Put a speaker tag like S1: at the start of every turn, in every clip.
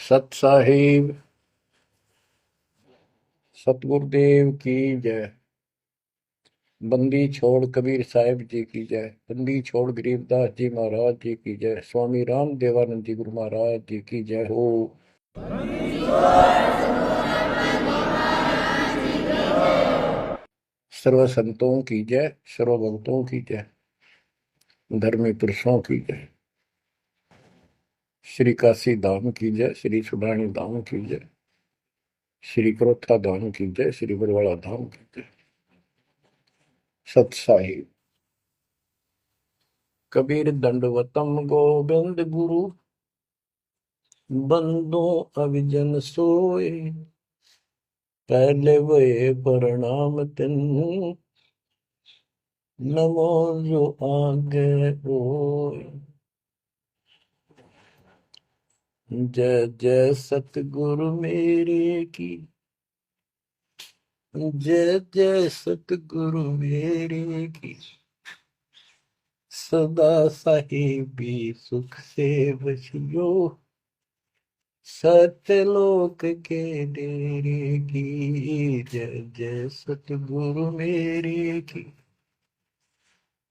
S1: सत साहिब सतगुरुदेव की जय। बंदी छोड़ कबीर साहिब जी की जय। बंदी छोड़ गरीबदास जी महाराज जी की जय। स्वामी राम देवानंद जी गुरु महाराज जी की जय हो। सर्व संतों की जय, सर्व भक्तों की जय, धर्मी पुरुषों की जय। श्री काशी धाम की जय, श्री सुडानी धाम की जय, श्री क्रोथा धाम की जय, श्री बरवाड़ा धाम की जय। सत साहिब कबीर दंडवतम गोविंद गुरु, बंदो अविजन सोए। पहले वे प्रणाम तिन, नमो जो आगे होए। जय जय सतगुरु मेरे की, जय जय सतगुरु मेरे की। सदा साहिबी सुख से बसियो, सत्यलोक के डेरे की। जय जय सतगुरु मेरे की,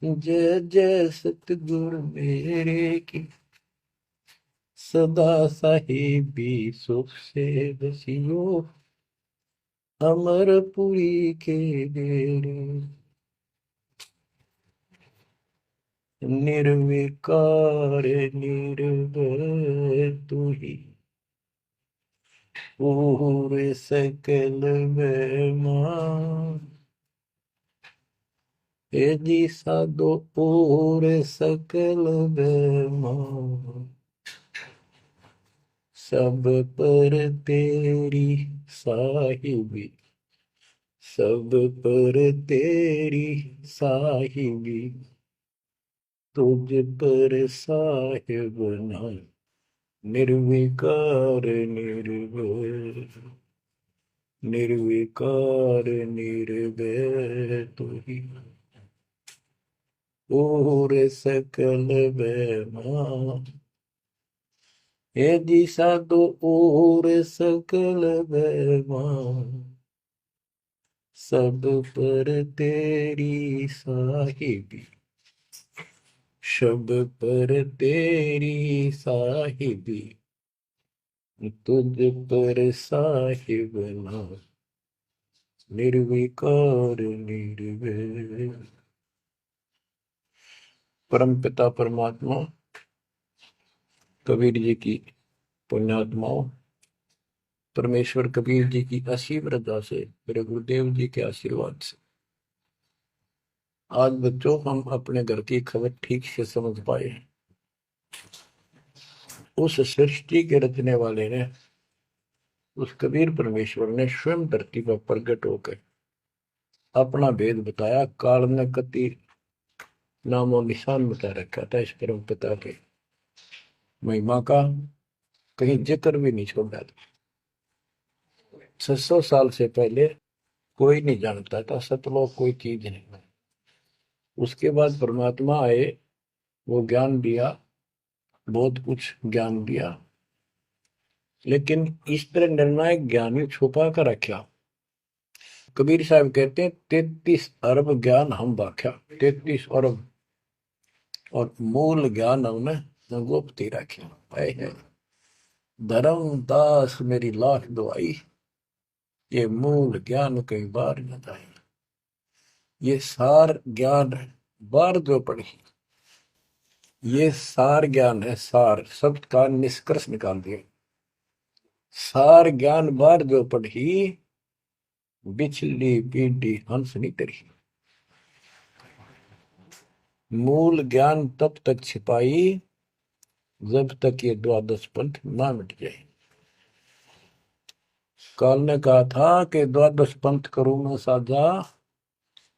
S1: जय जय सतगुरु मेरे की। सदा साहिबी सुख से बसियो, अमरपुरी के डेरे। निर्विकार निर्भय तू ही, पूरे सकल बेमान। हे जी साधो पूरे सकल बेमान। सब पर तेरी साहिबी, सब पर तेरी साहिबी। तुझ पर साहिब नहीं, निर्विकार निर्भय। निर्विकार निर्भय तू ही, और सकल बेमान। हे दिशा दो और सकल बेमान। सब पर तेरी साहिबी, सब पर तेरी साहिबी। तुझ पर साहिब ना, निर्विकार निर्भय। परम पिता परमात्मा कबीर जी की पुण्यात्माओं, परमेश्वर कबीर जी की असीम रजा से, मेरे गुरुदेव जी के आशीर्वाद से आज बच्चों हम अपने घर की खबर ठीक से समझ पाए। उस सृष्टि के रचने वाले ने, उस कबीर परमेश्वर ने स्वयं धरती पर प्रकट होकर अपना भेद बताया। काल ने कति नामो निशान बता रखा था इस परम पिता के महिमा का, कहीं जिक्र भी नहीं छोड़ा था। 600 साल से पहले कोई नहीं जानता था सतलोक कोई चीज नहीं। उसके बाद परमात्मा आए, वो ज्ञान दिया, बहुत कुछ ज्ञान दिया, लेकिन इस तरह निर्णायक ज्ञान ही छुपा कर रखा। कबीर साहब कहते हैं 33 अरब ज्ञान हम बाख्या, 33 अरब, और मूल ज्ञान हमने गुप्त ही रखा है। धर्मदास मेरी लाख दुआई, ये मूल ज्ञान कई बार न जाए। ये सार ज्ञान बार जो पढ़ी, ये सार ज्ञान है। सार शब्द का निष्कर्ष निकाल दिया। सार ज्ञान बार जो पढ़ी, बिछली पीढ़ी हंस नहीं तरी। मूल ज्ञान तब तक छिपाई जब तक ये द्वादश पंथ ना मिट जाए। काल ने कहा था कि द्वादश पंथ करूं मैं साझा,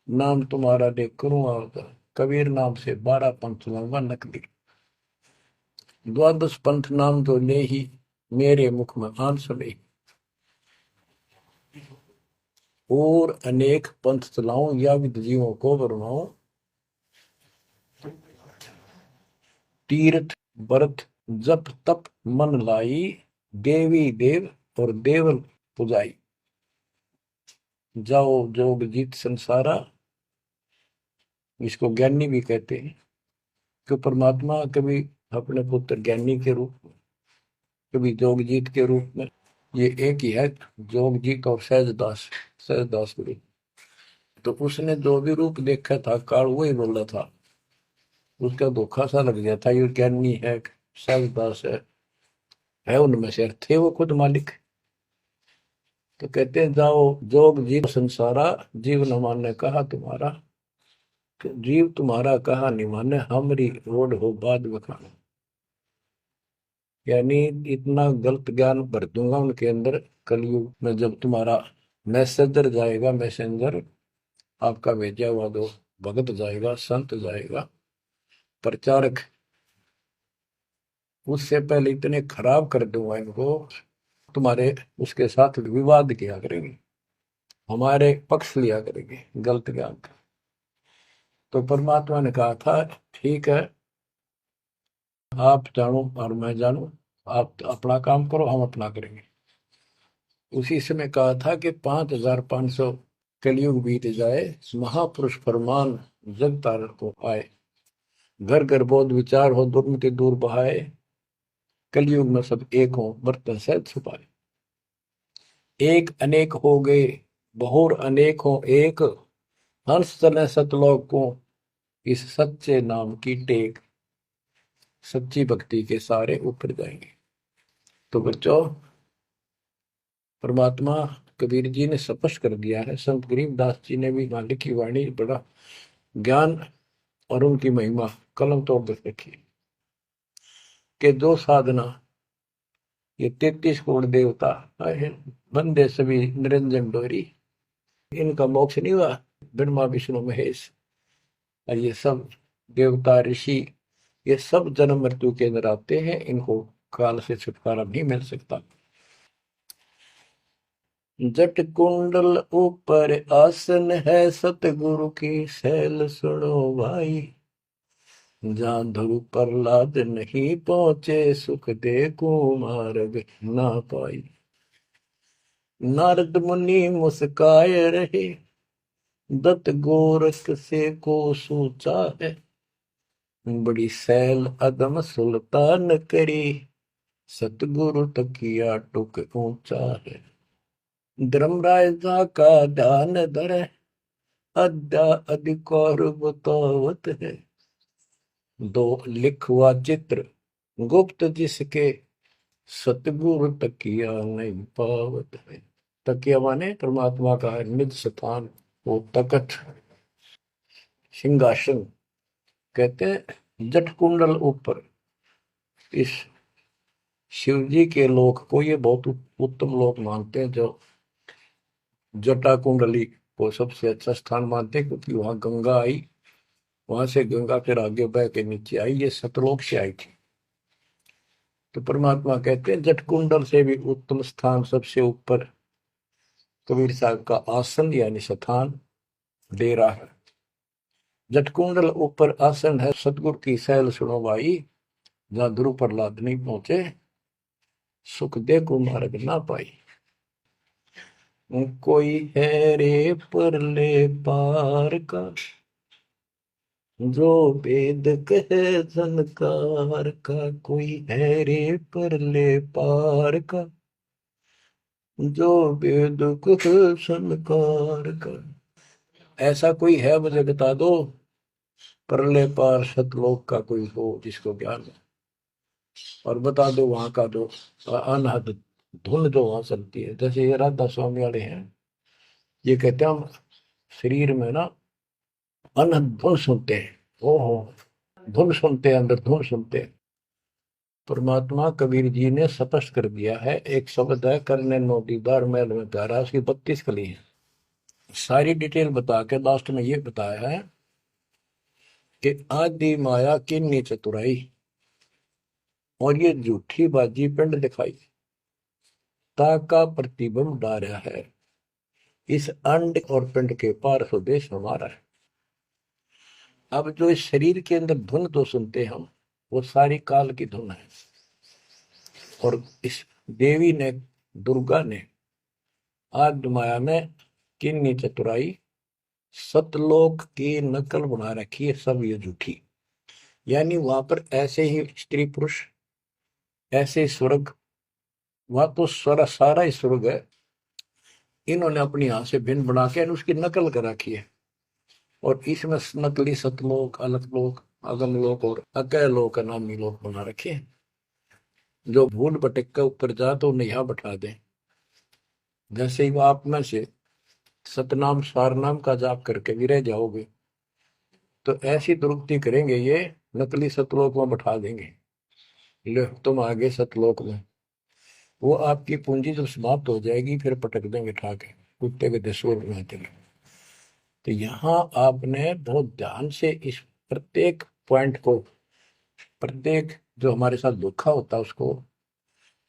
S1: नाम तुम्हारा देख करूं आगा। कबीर नाम से 12 पंथ लूंगा नकली। द्वादश पंथ नाम तो ले ही, मेरे मुख में आन सुने। और अनेक पंथ चलाऊं या विद जीवों को बरमाऊं। तीर्थ व्रत जप तप मन लाई, देवी देव और देवल पुजाई, जाओ जोग जीत संसारा, इसको ज्ञानी भी कहते हैं। कि परमात्मा कभी अपने पुत्र ज्ञानी के रूप में, कभी जोगजीत के रूप में, ये एक ही है, जोगजीत और सहजदास, सहजदास गुरु। तो उसने जो भी रूप देखा था काल वही बोला था, उसका धोखा सा लग गया था, ये ज्ञानी है, सहजदास है उनमें से थे वो खुद मालिक। तो कहते हैं जाओ जोग जीव संसारा, जीव न माने कहा तुम्हारा, जीव तुम्हारा कहा नहीं माने, हमारी रोड हो बाद बखाना। यानी इतना गलत ज्ञान भर दूंगा उनके अंदर कलयुग में, जब तुम्हारा मैसेंजर जाएगा, मैसेंजर आपका भेजा हुआ दो भगत जाएगा, संत जाएगा, प्रचारक, उससे पहले इतने खराब कर दूंगा इनको, तुम्हारे उसके साथ विवाद किया करेंगे, हमारे पक्ष लिया करेंगे गलत ज्ञान का। तो परमात्मा ने कहा था ठीक है, आप जानो और मैं जानू, आप अपना काम करो, हम अपना करेंगे। उसी समय कहा था कि 5500 कलयुग बीत जाए, महापुरुष फरमान जग तारण को आए, घर घर बोध विचार हो दुर्मति दूर बहाए, कलयुग में सब एक हो बर्तन सहज छुपाए। एक अनेक हो गए बहुर अनेक हो एक, हंस चले सतलोक को इस सच्चे नाम की टेक, सच्ची भक्ति के सारे ऊपर जाएंगे। तो बच्चों, परमात्मा कबीर जी ने स्पष्ट कर दिया है, संत गरीबदास जी ने भी मालिक की वाणी बड़ा ज्ञान और उनकी महिमा कलम तोड़ कर रखी कि जो साधना ये 33 करोड़ देवता बंदे सभी निरंजन डोरी, इनका मोक्ष नहीं हुआ, ब्रह्मा विष्णु महेश और ये सब देवता ऋषि, ये सब जन्म मृत्यु के अंदर आते हैं, इनको काल से छुटकारा नहीं मिल सकता। जट कुंडल ऊपर आसन है, सतगुरु की सैल सुनो भाई, जहाँ ध्रुव प्रहलाद नहीं पहुंचे, सुख दे को मार्ग ना पाई। नारद मुनि मुस्काए रहे, दत्त गोरख से को सोचा है, बड़ी सैल अदम सुल्तान करी, सतगुरु तकिया टुक ऊंचा है। धर्मराजा का ध्यान धरे, अद्या अधिकार बतावत है, दो लिखवा चित्र गुप्त जिसके, सतगुरु तकिया नहीं पावत है। तकिया माने परमात्मा का निज स्थान, वो तकत सिंहासन। कहते हैं जट कुंडल ऊपर, इस शिव जी के लोक को ये बहुत उत्तम लोक मानते हैं, जो जटा कुंडली को सबसे अच्छा स्थान मानते हैं, क्योंकि वहां गंगा आई, वहां से गंगा फिर आगे बह के नीचे आई, ये सतलोक से आई थी। तो परमात्मा कहते हैं जट कुंडल से भी उत्तम स्थान, सबसे ऊपर कबीर साहब का आसन यानी स्थान डेरा है। जटकुंडल ऊपर आसन है, सतगुरु की सैल सुनो भाई, जहां ध्रुव प्रहलाद नहीं पहुंचे, सुख दे को मार्ग ना पाई। कोई है रे परले पार का, जो वेद कहे झनकार का, कोई है रे परले पार का, जो वेद कहे झनकार का। ऐसा कोई है मुझे बता दो, परले पार सतलोक का कोई हो जिसको ज्ञान है, और बता दो वहां का जो अनहद धुन जो वहां चलती है। जैसे ये राधा स्वामी वाले हैं, ये कहते हैं हम शरीर में ना अनहद धुन सुनते हैं, ओहो धुन सुनते हैं, अंदर धुन सुनते हैं। परमात्मा कबीर जी ने स्पष्ट कर दिया है, एक शब्द है, करने नो दीदार महल में प्यारा, उसकी 32 कली है। सारी डिटेल बता के लास्ट में ये बताया है कि आदि माया किन्नी चतुराई, और ये झूठी बाजी पिंड दिखाई, ताका प्रतिबिंब डारा है, इस अंड और पिंड के पार स्वदेश हमारा है। अब जो इस शरीर के अंदर धुन तो सुनते हम, वो सारी काल की धुन है, और इस देवी ने, दुर्गा ने, आद्य माया ने किन्नी चतुराई, सतलोक की नकल बना रखी है, सब ये झूठी। यानी वहां पर ऐसे ही स्त्री पुरुष, ऐसे ही स्वर्ग, वहां तो सारा ही स्वर्ग है, इन्होंने अपनी यहां से भिन्न बना के उसकी नकल कर रखी है। और इसमें नकली सतलोक, अलकलोक, अगमलोक और अकैलोक का नामी लोक बना रखे हैं। जो भूल भटक के ऊपर जा तो उन्हें यहाँ बैठा दें। जैसे ही वो आप में से सतनाम सारनाम का जाप करके भी रह जाओगे, तो ऐसी दुरुक्ति करेंगे ये, नकली सतलोक में बैठा देंगे, ले तुम आगे सतलोक में। वो आपकी पूंजी जब समाप्त हो जाएगी, फिर पटक देंगे ठाके, कुत्ते के दसों में चले। तो यहाँ आपने बहुत ध्यान से इस प्रत्येक पॉइंट को, प्रत्येक जो हमारे साथ धोखा होता है उसको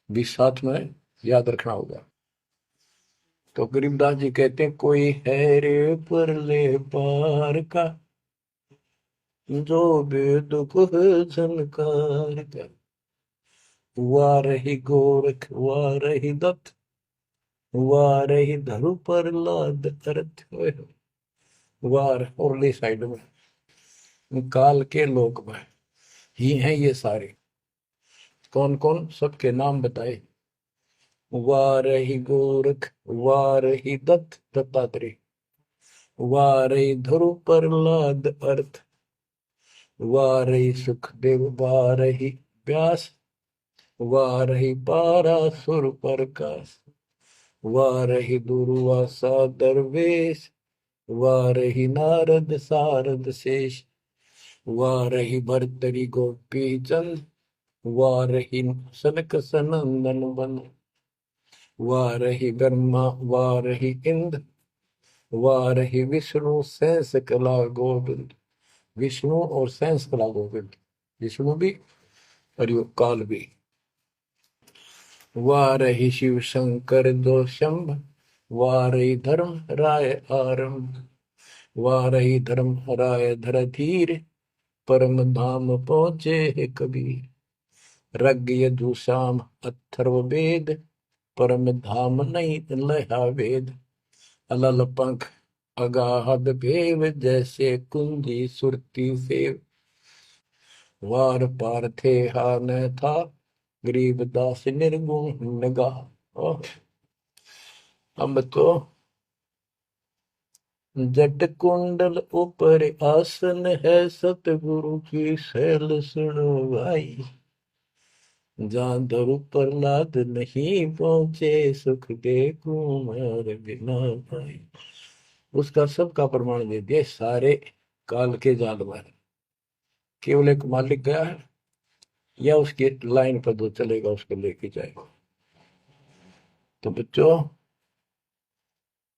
S1: भी साथ में याद रखना होगा। तो गरीबदास जी कहते हैं, कोई है रे परले पार का, जो वेद कुह झनकार का, हुआ रही गोरख, हुआ रही दत्त, हुआ रही धरु पर लाद अर्थ, वार उरली साइड में काल के लोक में ही हैं ये सारे। कौन कौन, सबके नाम बताए। वारही गोरख, वारही दत्त दत्तात्रेय, वारही ध्रुव प्रहलाद अर्थ, वारही सुखदेव, वारही व्यास, वारही पारासुर प्रकाश, वारही दुर्वासा दरवेश, वारही नारद सारद शेष, वारही भर्तरी गोपी चंद, वारही सनक सनंदन बन, वारही ब्रह्मा, वारही इंद्र, वारही विष्णु सहस कला गोविंद। विष्णु और सहस कला गोविंद, विष्णु भी और यो काल भी। वारही शिव शंकर दो शंभ, वारही धर्म राय आरंभ, वारही धर्म राय धर धीर, परम धाम पहुंचे कबीर। रग यजुषाम अथर्व वेद, परम धाम नहीं लहा वेद। अलल पंख अगाहद भेव, जैसे कुंजी सुरती सेव। वार पार थे हा न था, गरीब दास निर्गुण निगाह। अब तो जट कुंडल ऊपर आसन है, सतगुरु की शैल सुनो भाई। जहाँ धरु प्रहलाद नहीं पहुंचे, सुख दे कुमार बिना भाई। उसका सबका प्रमाण दे दिया सारे काल के जाल में। केवल एक मालिक गया है, या उसके लाइन पर जो चलेगा उसको लेके जाएगा। तो बच्चों,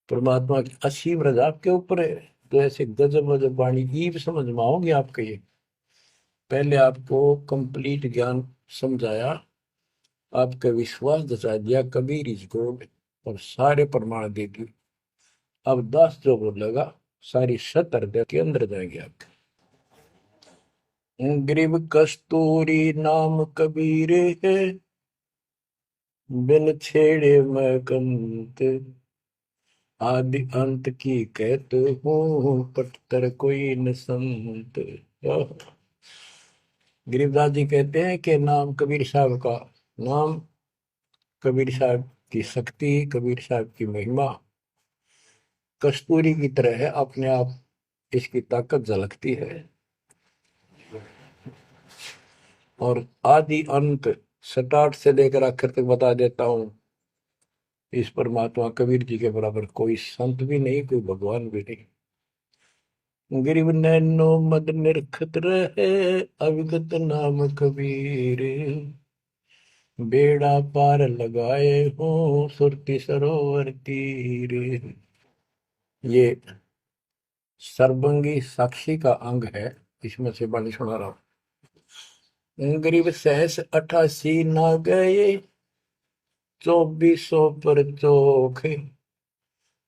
S1: परमात्मा की असीम रजा आपके ऊपर है। तो ऐसे गजब गजब वाणी ईब समझ में आओगे आपके। ये पहले आपको कंप्लीट ज्ञान समझाया, आपका विश्वास दसा दिया कबीर इज गॉड, और सारे प्रमाण दे दिए। अब 10 जो बोलेगा सारी सत हृदय के अंदर जाएंगे आपके। ग्रीव कस्तूरी नाम कबीर है, बिन छेड़े मैं कंत, आदि अंत की कहते हूँ, पटतर कोई न संत। गरीबदास जी कहते हैं कि नाम कबीर साहब का नाम, कबीर साहब की शक्ति, कबीर साहब की महिमा कस्तूरी की तरह है, अपने आप इसकी ताकत झलकती है। और आदि अंत, स्टार्ट से लेकर आखिर तक बता देता हूं। इस परमात्मा कबीर जी के बराबर कोई संत भी नहीं, कोई भगवान भी नहीं। गिरिव नैनो मद निरखत रहे, अविगत नाम कबीर, बेड़ा पार लगाए हो सुरति सरोवर तीर। ये सर्वंगी साक्षी का अंग है, इसमें से बाणी सुना रहा हूं। गरीब सहस 88 ना गए, 2400 पर चोख,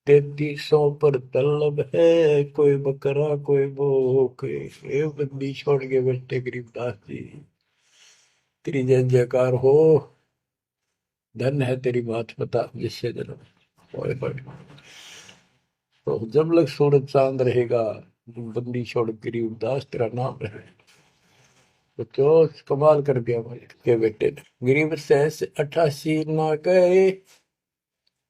S1: 3300 पर तलब है, कोई बकरा कोई भूख। ये बंदी छोड़ के बैठे गरीबदास जी, तेरी जय जयकार हो। धन है तेरी बात पता जिससे जन्म। ओए होए। तो जब लग सूरज चांद रहेगा, बंदी छोड़ गरीब दास तेरा नाम रहेगा। तो क्यों कमाल कर दिया भाई के बेटे ने। गरीब सहस 88 ना गए,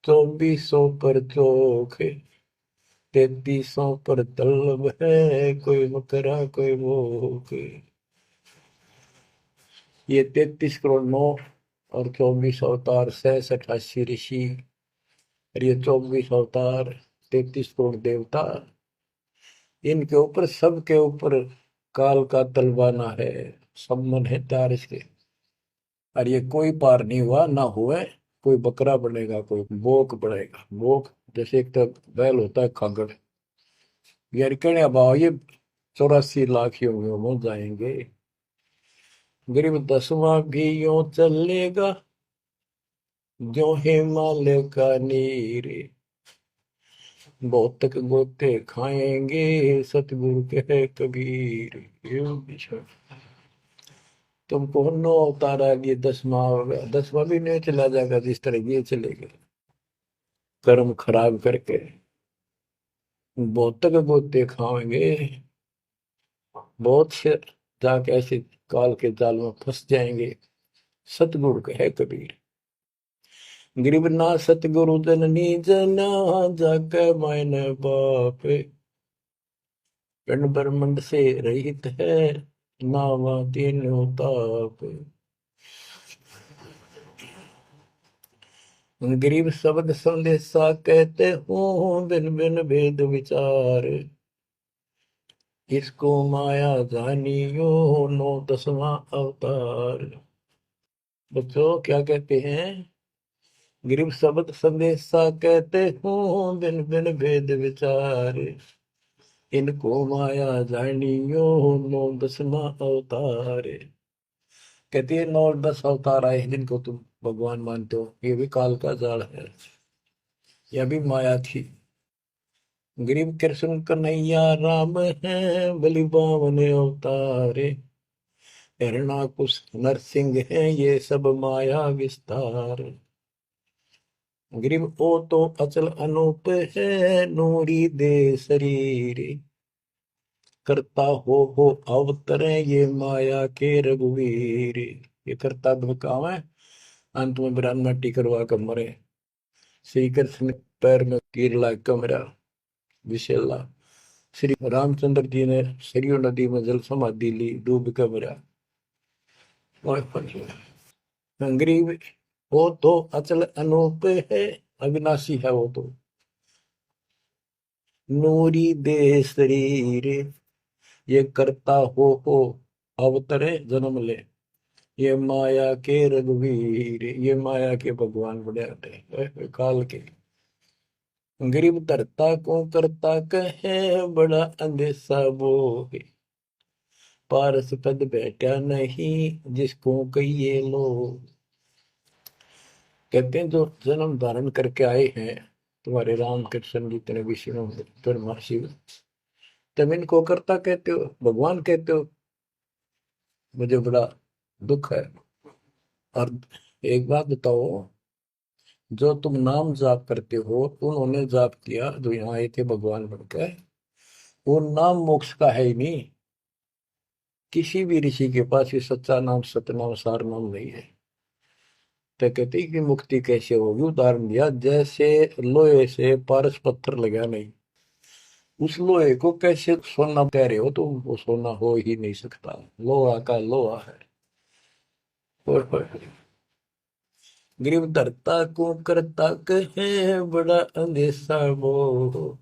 S1: 2400 पर चोखे, 3300 पर तलब है, कोई मकरा कोई भूखे। ये 33 करोड़ नौ और 24 अवतार, सहस 88 ऋषि, और ये 24 अवतार, 33 करोड़ देवता, इनके ऊपर सबके ऊपर काल का तलवाना है, सम्मन है तार इसके। और ये कोई पार नहीं हुआ ना हुआ। कोई बकरा बनेगा, कोई बोक बनेगा। बोक जैसे एक तो बैल होता है खागड़, यार कहने भाव ये 84 लाख योगियों में जाएंगे। गरीब 10वां भी यूं चलेगा, जो हिमालय का नीर, बहुत तक गोते खाएंगे, सतगुरु के कबीर। ये विचार। तुमको नौ अवतार आ गए, 10वां हो गया, 10वां भी नहीं चला जाएगा जिस तरह ये चलेगा कर्म खराब करके। बहुत तक गोते खाएंगे, बहुत से जाके ऐसे काल के जाल में फंस जाएंगे। सतगुरु कहे कबीर। गरीब ना सतगुरु जननी जना, जाके मायने बाप, पिंड ब्रह्मंड से रहित है, नावा तीनों ताप। गरीब शब्द संदेशा कहते हूँ, बिन बिन भेद विचार, इसको माया जानियो, नो 10वां अवतार। बच्चों क्या कहते हैं? गरीब शब्द संदेशा कहते हूँ, बिन बिन भेद विचार, इनको माया जानियो, नो 10वां अवतार। कहती है 9 और 10 अवतार आए जिनको तुम भगवान मानते हो, ये भी काल का जाल है, यह भी माया थी। गरीब कृष्ण कन्हैया राम है, बलि बावन अवतारे, हिरणाकुश नरसिंह है, ये सब माया विस्तार। गरीब ओ तो अचल अनूप है, नूरी दे शरीर, करता हो अवतरे, ये माया के रघुवीर। ये करता काम है, अंत में बिरान मट्टी करवा कर मरे। श्री कृष्ण पैर में तीर लाग कर मरा विशेला। श्री रामचंद्र जी ने सरयू नदी में जल समाधि ली, डूब कर मरा। गरीब वो तो अचल अनूप है, अविनाशी है वो तो, नूरी दे शरीर, ये करता हो अवतरे जन्म ले, ये माया के रघुवीर। ये माया के भगवान बड़े आते हैं काल के। गरीब धरता को करता कहे, बड़ा अंदेशा बोहे, पारस पद बैठा नहीं, जिसको कहिए लोग। कहते हैं जो जन्म धारण करके आए हैं तुम्हारे राम कृष्ण जितने विष्णु ब्रह्मा शिव, तुम इनको करता कहते हो, भगवान कहते हो, मुझे बड़ा दुख है। और एक बात बताओ, जो तुम नाम जाप करते हो, उन्होंने जाप किया जो यहाँ आए थे भगवान बनकर, वो नाम मोक्ष का है ही नहीं। किसी भी ऋषि के पास ये सच्चा नाम सतनाम सार नाम नहीं है। तो कहते हैं कि मुक्ति कैसे होगी, उदाहरण दिया जैसे लोहे से पारस पत्थर लगा नहीं, उस लोहे को कैसे सोना कह रहे हो, तो वो सोना हो ही नहीं सकता, लोहा का लोहा है। और गरीब धरता को करता कहे, बड़ा अंदेशा मोह,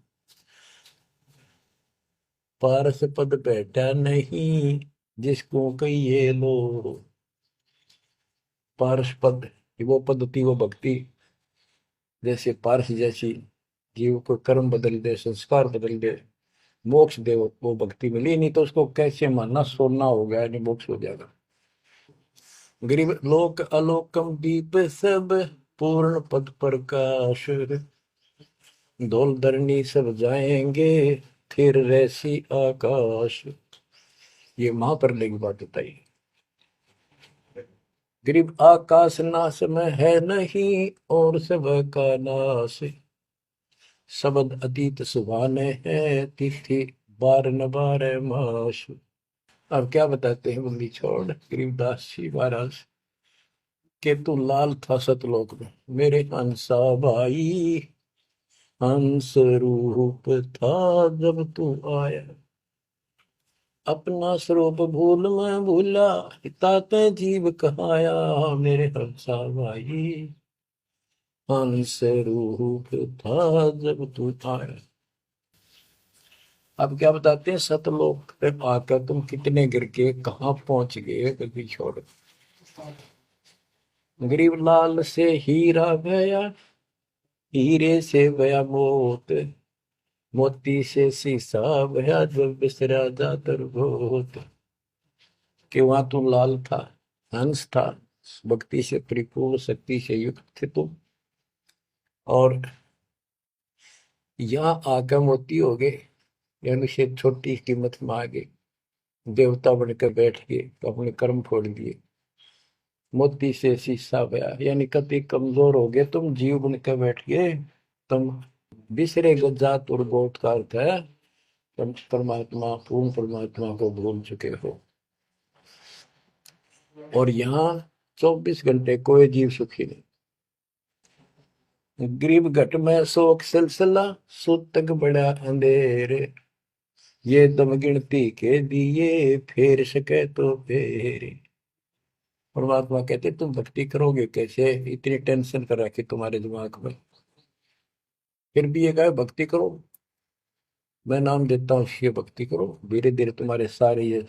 S1: पारस पद बैठा नहीं, जिसको कहिए लो। पारस पद वो पद्धति, वो भक्ति, जैसे पारस जैसी जीव को कर्म बदल दे, संस्कार बदल दे, मोक्ष दे, वो भक्ति मिली। नहीं तो उसको कैसे मानना, सोना हो गया नहीं मोक्ष हो जाएगा। गरीब लोक अलोकम दीप सब, पूर्ण पद प्रकाश, धौल धरनी सब जाएंगे, फिर रहसी आकाश। ये महाप्रलय की बात बताई। गरीब आकाश नाश में है नहीं, और सब का नाश। शब्द अतीत सुभाने है, तिथि बार न बार मास। अब क्या बताते हैं बंदी छोड़ गरीबदास जी महाराज के, तू लाल था सतलोक में मेरे हंसा भाई। हंस रूप था जब तू आया, अपना स्वरूप भूल मैं भूला, ताते जीव कहाया मेरे हंसा भाई। हंस रूप था जब तू आया। अब क्या बताते हैं, सतलोक पे आकर तुम कितने गिर के कहाँ पहुंच गए कभी छोड़। गरीब लाल से हीरा गया, हीरे से गया मोत, मोती से शीशा गया जो बिसरा जातर भोत। कि वहां तू लाल था, हंस था, भक्ति से परिपूर्ण शक्ति से युक्त थे तुम, और यहाँ आकर मोती हो गए, यानी से छोटी कीमत में आ गए, देवता बनकर बैठ गए तो अपने कर्म फोड़ दिए। मोती से शीशा गया, यानी कति कमजोर हो गए तुम, जीव बनकर बैठ गए तुम, बिसरे जात और बहुत का अर्थ है परमात्मा, पूर्ण परमात्मा को भूल चुके हो। और यहाँ 24 घंटे कोई जीव सुखी नहीं। गरीब घट में शोक सिलसिला, सूतक बड़ा अंधेरे, ये दम गिनती के दिए फेर सके तो फेरे। परमात्मा कहते तुम भक्ति करोगे कैसे, इतनी टेंशन कर रखी तुम्हारे दिमाग में, फिर भी ये कहे भक्ति करो, मैं नाम देता हूँ, ये भक्ति करो, धीरे धीरे तुम्हारे सारे ये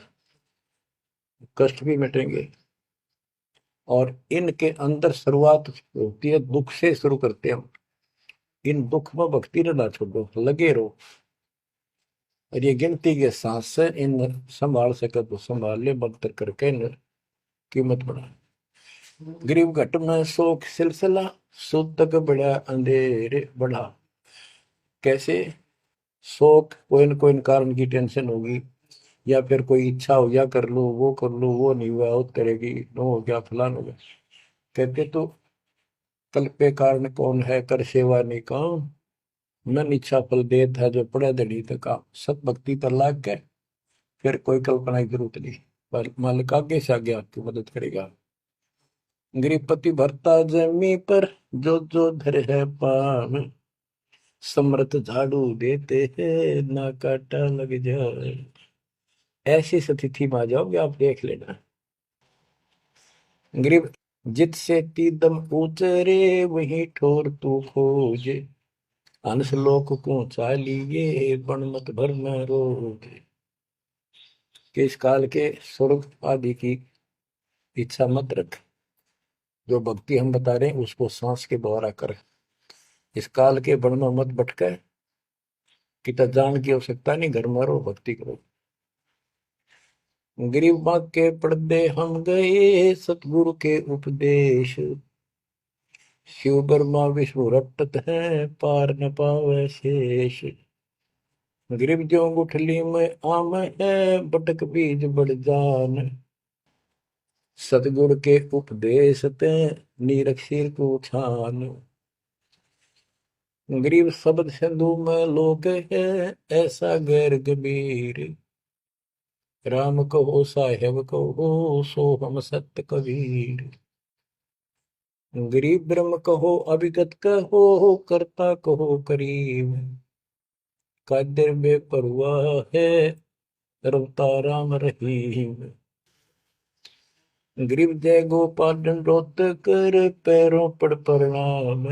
S1: कष्ट भी मिटेंगे। और इनके अंदर शुरुआत होती है दुख से, शुरू करते हैं हम। इन दुख में भक्ति ना छोड़ो, लगे रहो, और ये गिनती के सांस से इन संभाल सके तो संभाल ले, मंत्र करके इन कीमत बढ़ा। गरीब घट में शोक सिलसिला, सूतक बड़ा अंधेरे बढ़ा। कैसे, शोक कोई न कोई कारण की टेंशन होगी, या फिर कोई इच्छा हो गया कर लो, वो कर लो, वो नहीं हुआ, वो करेगी, नो हो गया, फलान हो गया। कहते तो कल पे कारण कौन है, कर सेवा नहीं काम, मन इच्छा फल देत है जो पड़े धड़ी तक। सत भक्ति पर लाग गए, फिर कोई कल्पना की जरूरत नहीं, पर मालिक आगे से आगे आपकी मदद करेगा। गृहपति भरता जमी पर, जो जो धर है पान, समर्थ झाड़ू देते हैं ना काटा लग जाए। ऐसी स्थिति में आ जाओगे आप, देख लेना। गरीब जित से तीदम उचरे, वही ठोर तू खोज, हंस लोक को चालिए बन मत भर न रोज। कि इस काल के स्वर्ग आदि की इच्छा मत रख, जो भक्ति हम बता रहे हैं उसको सांस के द्वारा कर। इस काल के बन में मत भटके, कि जान की आवश्यकता नहीं, घर में रहो भक्ति करो। गरीब माँ के पर्दे हम गए, सतगुरु के उपदेश, शिव ब्रह्मा विष्णु रटत है, पार न पावे शेष। गरीब ज्यों गुठली में आम है, बटक बीज बढ़ जान, सतगुरु के उपदेश ते नीरख सिर को छान। गरीब शब्द सिंधु में लोग है, ऐसा गैर गंभीर, राम कहो साहेब कहो सो हम सत्य कबीर। गरीब ब्रह्म कहो अभिगत कहो, करता कहो करीब, कादिर बेपरवा है रवता राम रहीम। गरीब जय गोपाल दंडोत कर, पैरों पड़ प्रणाम,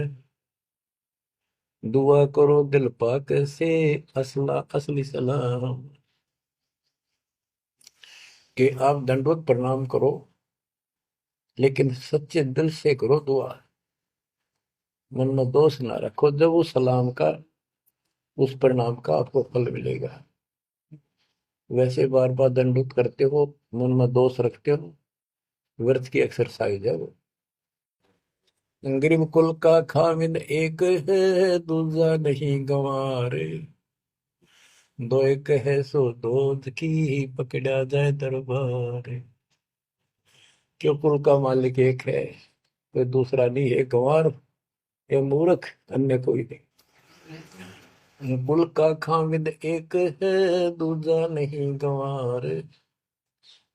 S1: दुआ करो दिल पाक से, असला असली सलाम। कि आप दंडोत प्रणाम करो, लेकिन सच्चे दिल से करो दुआ, मन में दोष ना रखो, जब उस सलाम का, उस प्रणाम का आपको फल मिलेगा। वैसे बार बार दंडोत करते हो, मन में दोष रखते हो, व्यर्थ की एक्सरसाइज है वो। गरीब कुल का खामिद एक है, दूजा नहीं गंवारे, दो एक है सो दूध की, पकड़ा जाए दरबार। क्यों कुल का मालिक एक है, कोई दूसरा नहीं है। गंवार ये मूर्ख, अन्य कोई नहीं। कुल का खामिद एक है, दूजा नहीं गंवार।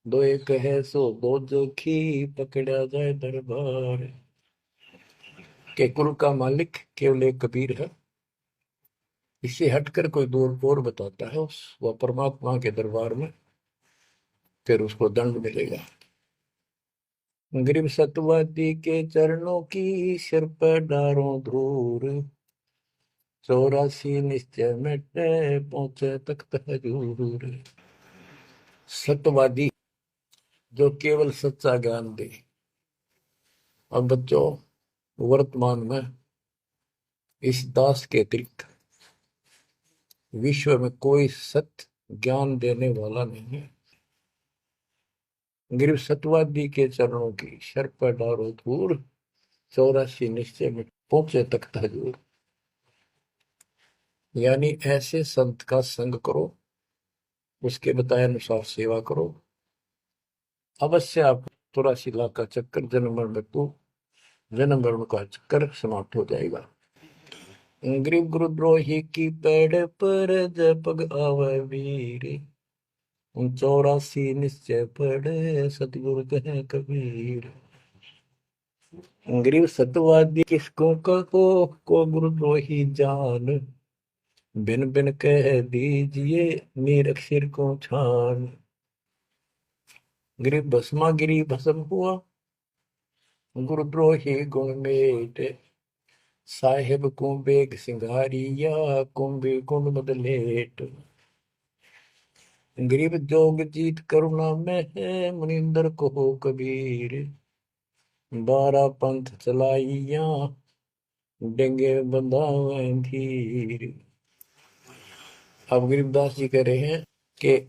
S1: दो एक है सो दो जोखी, पकड़ा जाए दरबार। के कुल का मालिक केवल एक कबीर है। इससे हटकर कोई दूर और बताता है उस वह परमात्मा के दरबार में, फिर उसको दंड मिलेगा। गरीब सतवादी के चरणों की सिर पर डारों धूर, 84 निश्चय मिटे पहुंचे तख्त हजूर। सत्यवादी जो केवल सच्चा ज्ञान दे। अब बच्चों, वर्तमान में इस दास के अतिरिक्त विश्व में कोई सत्य ज्ञान देने वाला नहीं है। गिरव सतवादी के चरणों की शर पर डारो धूर, 84 निश्चय में पहुंचे तख्त हजूर। यानी ऐसे संत का संग करो, उसके बताए अनुसार सेवा करो, अवश्य आप 84 लाख का चक्कर जन्म मरण मृत्यु जन्म मरण का चक्कर समाप्त हो जाएगा। गरीब गुरुद्रोही की पेड़ पर जब पग आवे वीर, 84 निश्चय पढ़े सतगुरु कहे कबीर। गरीब सतवादी किसको को गुरुद्रोही जान, बिन बिन कह दीजिए नीरख सिर को छान। गरीब भस्मा गिरी भस्म हुआ, गुरुद्रोही गुण मेट, साहेब को बेग सिंगारिया कुंभी गुण बदलेट। गरीब जोग जीत करुणा में है, मुनिंदर को हो कबीर, 12 पंथ चलाइया डेंगे बंधावे धीर। अब गरीबदास जी कह रहे हैं कि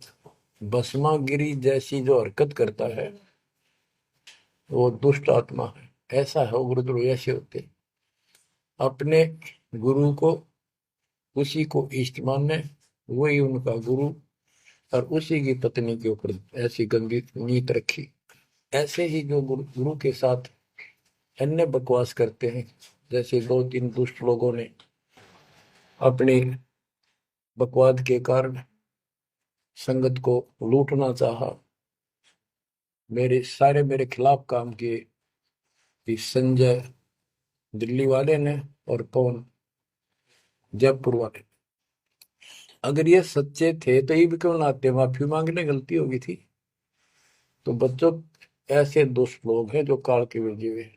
S1: भस्मागिरी जैसी जो हरकत करता है वो दुष्ट आत्मा है। ऐसा है गुरुद्रोह ऐसे होते, अपने गुरु को उसी को इष्ट माने, वही उनका गुरु, और उसी की पत्नी के ऊपर ऐसी गंदी नीत रखी। ऐसे ही जो गुरु के साथ अन्य बकवास करते हैं, जैसे 2-3 दुष्ट लोगों ने अपनी बकवाद के कारण संगत को लूटना चाहा, मेरे खिलाफ काम किए, संजय दिल्ली वाले ने और कौन जयपुर वाले। अगर ये सच्चे थे तो ये भी क्यों ना आते, माफी मांगने गलती होगी थी। तो बच्चों, ऐसे दुष्ट लोग हैं जो काल के भेजे हुए,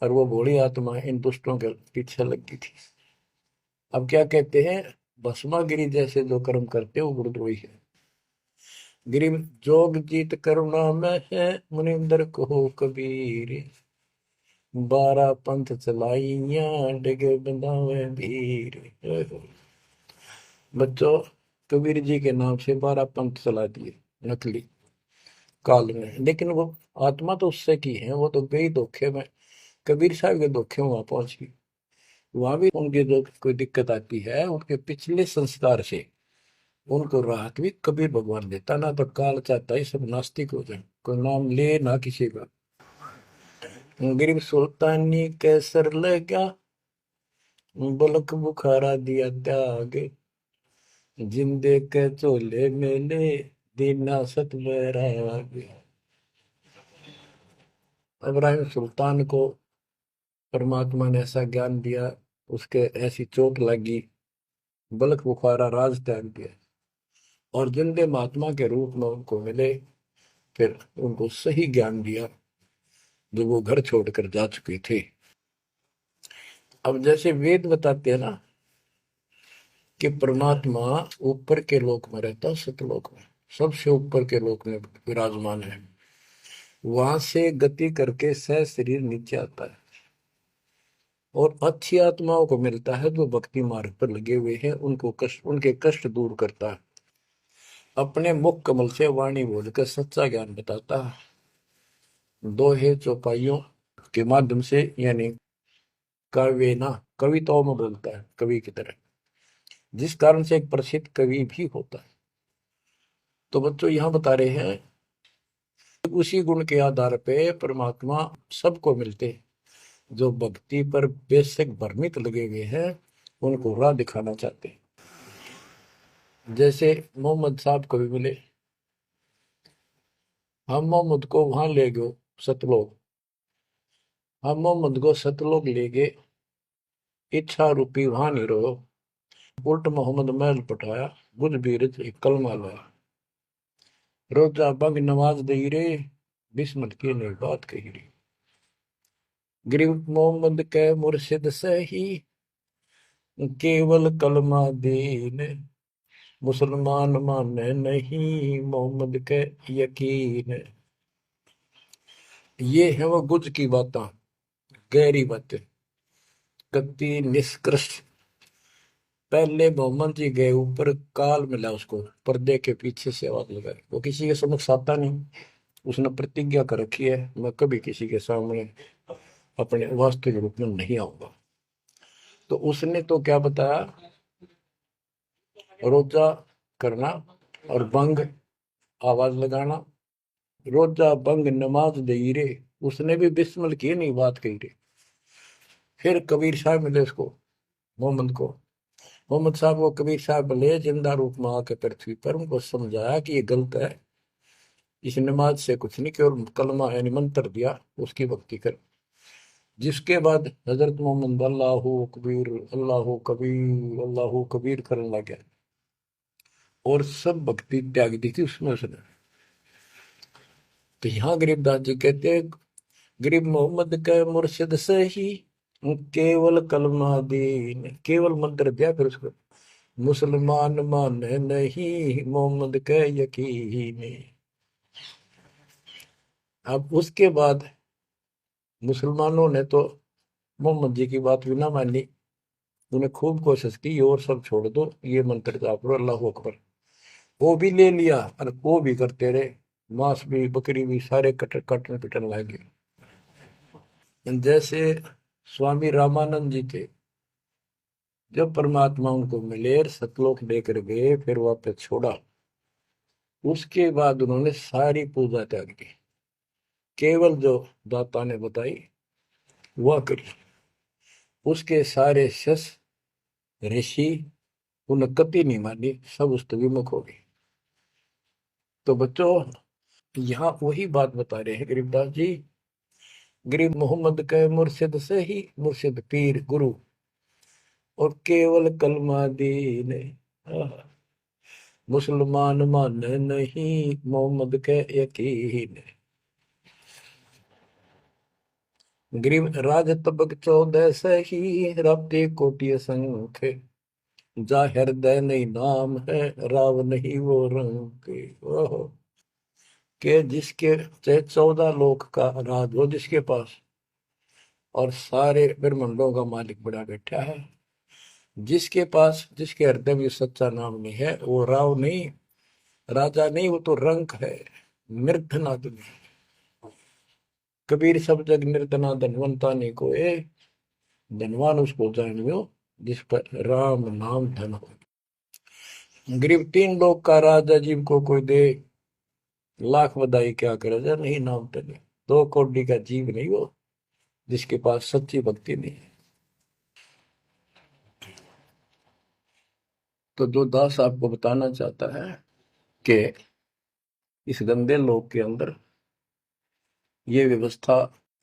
S1: और वो भोली आत्मा इन दुष्टों के पीछे लगी थी। अब क्या कहते हैं, भस्मागिरी जैसे जो कर्म करते वो गुरुद्रोही है। गिरी जोग जीत करुणा में है, मुनिंदर को कबीर, 12 पंथ चलाइया डिगे बंधावे भीर। बच्चों, कबीर जी के नाम से 12 पंथ चला दिए नकली काल में, लेकिन वो आत्मा तो उससे की है, वो तो गई धोखे में, कबीर साहब के धोखे वहां पहुंची। वहां भी उनकी जो कोई दिक्कत आती है, उनके पिछले संस्कार से उनको राहत भी कबीर भगवान देता। ना तो काल चाहता है सब नास्तिक हो जाए, कोई नाम ले ना किसी का। गरीब सुल्तानी कैसर लगा, बलक बुखारा दिया त्याग, जिंदे के चोले मेले दीना सत बैराग। इब्राहिम सुल्तान को परमात्मा ने ऐसा ज्ञान दिया, उसके ऐसी चोट लगी, बलक बुखारा राज त्याग दिया, और जिंदे महात्मा के रूप में उनको मिले, फिर उनको सही ज्ञान दिया जो वो घर छोड़कर जा चुके थे। अब जैसे वेद बताते हैं ना कि परमात्मा ऊपर के लोक में रहता है, सतलोक में, सबसे ऊपर के लोक में विराजमान है। वहां से गति करके सह शरीर नीचे आता है, और अच्छी आत्माओं को मिलता है जो भक्ति मार्ग पर लगे हुए हैं, उनको कष्ट, उनके कष्ट दूर करता है, अपने मुख कमल से वाणी बोलकर सच्चा ज्ञान बताता है। दोहे चौपाइयों के माध्यम से, यानी काव्य ना, कविताओं में बोलता है कवि की तरह, जिस कारण से एक प्रसिद्ध कवि भी होता है। तो बच्चों, यहां बता रहे हैं उसी गुण के आधार पे परमात्मा सबको मिलते, जो भक्ति पर बेशक भ्रमित लगे हुए हैं उनको राह दिखाना चाहते। जैसे मोहम्मद साहब को भी मिले, हम मोहम्मद को वहां ले गए सतलोक, हम मोहम्मद को सतलोक ले गए, इच्छा रूपी वहां नहीं रहो, उल्ट मोहम्मद महल पटाया, बुध बीरज एक कलमा लाया, रोजा बंग नवाज दई रे, बिस्मत की ने बात कही रे। गरीब मोहम्मद के मुर्शिद से ही केवल कलमा दीन, मुसलमान माने नहीं मोहम्मद के यकीन। ये है वो गुज की बातें, गहरी बातें, कति निष्कर्ष। पहले मोहम्मद जी गए ऊपर, काल मिला उसको, पर्दे के पीछे से आवाज लगाई, वो किसी के समक्ष आता नहीं, उसने प्रतिज्ञा कर रखी है मैं कभी किसी के सामने अपने वास्तविक रूप में नहीं आऊंगा। तो उसने तो क्या बताया, रोजा करना और बंग आवाज लगाना, रोजा बंग नमाज दे रे, उसने भी बिस्मिल की नहीं बात कही रे। फिर कबीर साहब मिले उसको, मोहम्मद को, मोहम्मद साहब को कबीर साहब ले जिंदा रूप में आके पृथ्वी पर उनको समझाया कि ये गलत है, इस नमाज से कुछ नहीं, केवल कलमा यानी मंत्र दिया, उसकी भक्ति कर। जिसके बाद हजरत मोहम्मद अल्लाह कबीर अल्लाह कबीर करने लग गया और सब भक्ति त्याग दी थी उसमें उसने। तो यहाँ गरीबदास जी कहते हैं, गरीब मोहम्मद के मुर्शिद से ही केवल कलमा दीन, केवल मंत्र दिया, फिर उसको मुसलमान माने नहीं मोहम्मद के यकीन। अब उसके बाद मुसलमानों ने तो मोहम्मद जी की बात भी ना मानी, उन्हें खूब कोशिश की और सब छोड़ दो, ये मंत्र जाप करो अल्लाह अकबर, वो भी ले लिया और वो भी करते रहे, मांस भी बकरी भी सारे कटन पिटन लगे। जैसे स्वामी रामानंद जी थे, जब परमात्मा उनको मिले सतलोक लेकर गए फिर वापस छोड़ा, उसके बाद उन्होंने सारी पूजा त्याग की, केवल जो दाता ने बताई वह करी। उसके सारे शस ऋषि उन्हें कति नहीं मानी, सब उस विमुख हो गए। तो बच्चों यहाँ वही बात बता रहे हैं गरीबदास जी, गरीब मोहम्मद के मुर्शिद से ही, मुर्शिद पीर गुरु, और केवल कलमा दीन, मुसलमान माने नहीं मोहम्मद के यकीन। गरीब राज तबक 14 से ही, राब्ते कोटि संख, जा हृदय नहीं नाम है, राव नहीं वो रंग के। ओहो, के जिसके चाहे 14 लोक का राज हो जिसके पास, और सारे ब्रह्मांडों का मालिक बड़ा बैठा है, जिसके पास, जिसके हृदय में सच्चा नाम नहीं है, वो राव नहीं, राजा नहीं, वो तो रंक है, निर्धन आदमी। कबीर सब जग निर्धना धनवंता नहीं कोई, धनवान उसको जानियो जिस पर राम नाम धन हो। गरीब 3 लोग का राजा जीव को कोई दे, लाख बधाई क्या करे जा नहीं नाम धन, 2 कोटि का जीव नहीं वो जिसके पास सच्ची भक्ति नहीं है। तो जो दास आपको बताना चाहता है कि इस गंदे लोक के अंदर ये व्यवस्था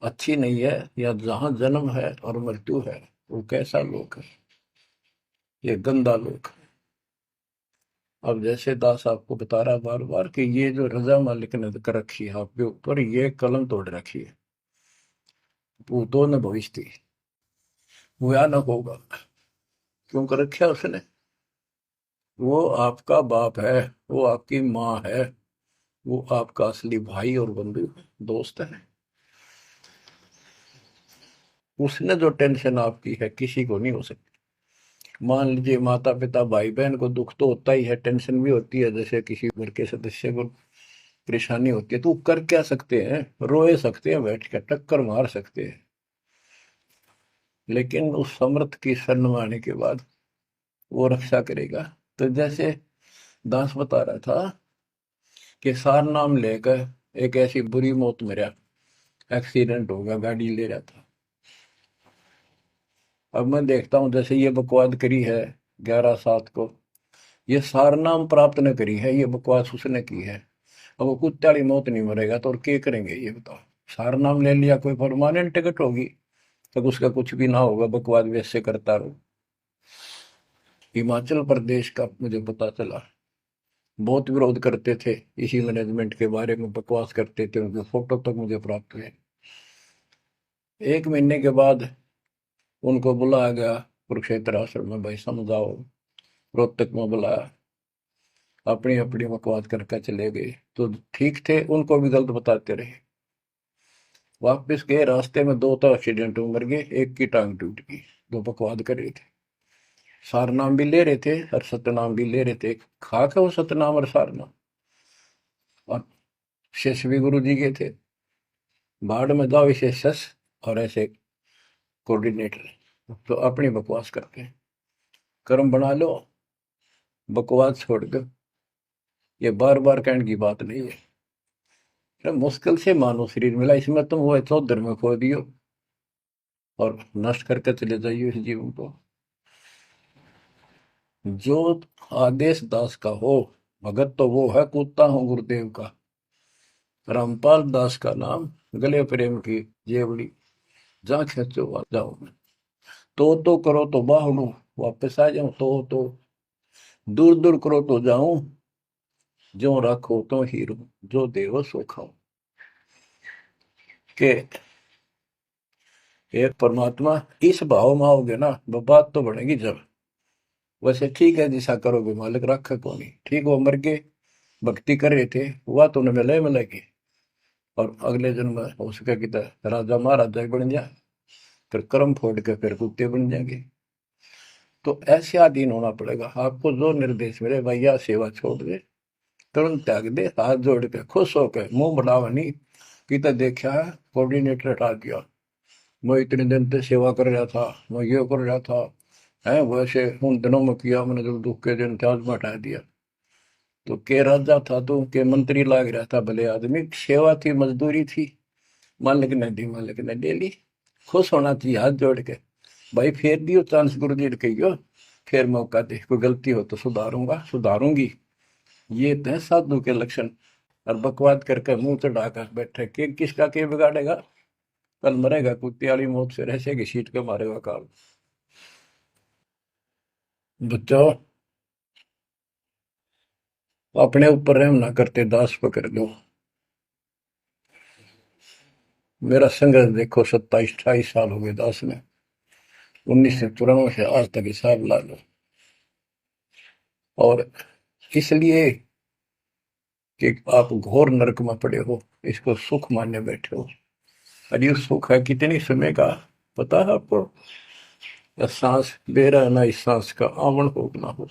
S1: अच्छी नहीं है, या जहां जन्म है और मृत्यु है वो कैसा लोक है, ये गंदा लोक है। अब जैसे दास आपको बता रहा बार बार कि ये जो रजा मालिक ने कर रखी है आपके ऊपर, ये कलम तोड़ रखी है, भूतों ने भविष्य थी, भयानक होगा। क्यों कर रखा उसने, वो आपका बाप है, वो आपकी माँ है, वो आपका असली भाई और बंधु दोस्त है। उसने जो टेंशन आपकी है किसी को नहीं हो सकती। मान लीजिए माता पिता भाई बहन को दुख तो होता ही है, टेंशन भी होती है, जैसे किसी घर के सदस्य को परेशानी होती है, तो वो कर क्या सकते हैं, रोए सकते हैं, बैठ कर टक्कर मार सकते हैं, लेकिन उस समर्थ की शरण में आने के बाद वो रक्षा करेगा। तो जैसे दास बता रहा था कि सार नाम लेकर एक ऐसी बुरी मौत मरा, एक्सीडेंट हो गया, गाड़ी ले रहा था। अब मैं देखता हूँ जैसे ये बकवाद करी है 11/7 को, ये सारनाम प्राप्त न करी है, ये बकवास उसने की है। अब वो कुत्ते वाली मौत नहीं मरेगा तो और क्या करेंगे ये बताओ। सारनाम ले लिया, कोई परमानेंट टिकट होगी, तब उसका कुछ भी ना होगा, बकवाद वैसे करता रहो। हिमाचल प्रदेश का मुझे पता चला, बहुत विरोध करते थे इसी मैनेजमेंट के बारे में, बकवास करते थे, उनके फोटो तक मुझे प्राप्त हुए। 1 महीने के बाद उनको बुलाया गया कुरुक्षेत्र आश्रम में, भाई समझाओ। रोहतक में बुलाया, अपनी अपनी बकवास करके चले गए। तो ठीक थे, उनको भी गलत बताते रहे। वापस गए, रास्ते में 2 तो एक्सीडेंट में मर गए, एक की टांग टूट गई। दो बकवाद कर रहे थे, सारनाम भी ले रहे थे और सतनाम भी ले रहे थे। खाक है वो सतनाम और सारनाम। और शिष्य भी गुरु जी के थे, बाढ़ में जाओ इसे शस और ऐसे कोऑर्डिनेटर। तो अपनी बकवास करते हैं, कर्म बना लो, बकवास छोड़ दो। ये बार बार कहने की बात नहीं है। तो मुश्किल से मानो शरीर मिला, इसमें तुम वो चौधर में खो दियो और नष्ट करके चले जाइए इस जीवन को। जो आदेश दास का हो, भगत तो वो है, कूदता हूँ गुरुदेव का। रामपाल दास का नाम, गले प्रेम की जेवड़ी, जा खेचो जाओ। तो करो तो बाहू, वापस आ जाऊं तो दूर दूर करो तो जाऊं, जो रखो तो हीरो, जो देवो सो खाओ। के एक परमात्मा इस भाव में आओगे ना, वो बात तो बढ़ेगी जब। वैसे ठीक है, जिसा करोगे मालिक रखे को नहीं। ठीक, वो मर गए, भक्ति कर रहे थे, हुआ तो उन्हें मिले मिलेगी, और अगले जन्म में हो सके कि राजा महाराजा ही बन जाए, फिर कर्म फोड़ के फिर कुत्ते बन जाएंगे। तो ऐसे अधीन होना पड़ेगा आपको। जो निर्देश मिले, भैया सेवा छोड़ दे, तुरंत त्याग दे, हाथ जोड़ के खुश होकर, मुंह बढ़ावा नहीं कि तो देखा है कोऑर्डिनेटर हटा दिया, मैं इतने दिन से सेवा कर रहा था, मैं ये कर रहा था, है वैसे उन दिनों में किया मैंने, जब दुख के दिन थे आज में हटा दिया। तो के राजा था तो के मंत्री लाग रहा था, भले आदमी, सेवा थी, मजदूरी थी, मालिक ने दी, मालिक ने ले ली। खुश होना चाहिए हाथ जोड़ के, भाई फेर दियो चांस, गुरु जी ने कहियो, फिर मौका दे, कोई गलती हो तो सुधारूंगा, सुधारूंगी। ये तो है साधु के लक्षण। और बकवाद करके मुंह चढ़ा कर बैठे, के किसका के बिगाड़ेगा, कल मरेगा कुत्ते वाली मौत से, ऐसे घसीट के मारेगा काल। बच्चों, अपने ऊपर रहम ना करते, दास पकड़ लो। मेरा संघर्ष देखो, 27-28 साल हो गए दास में, 1994 से आज तक हिसाब ला लो। और इसलिए कि आप घोर नरक में पड़े हो, इसको सुख मानने बैठे हो। अरे ये सुख है कितनी समय का, पता है आपको? या सांस दे रहा है ना, इस सांस का आवरण हो ना हो।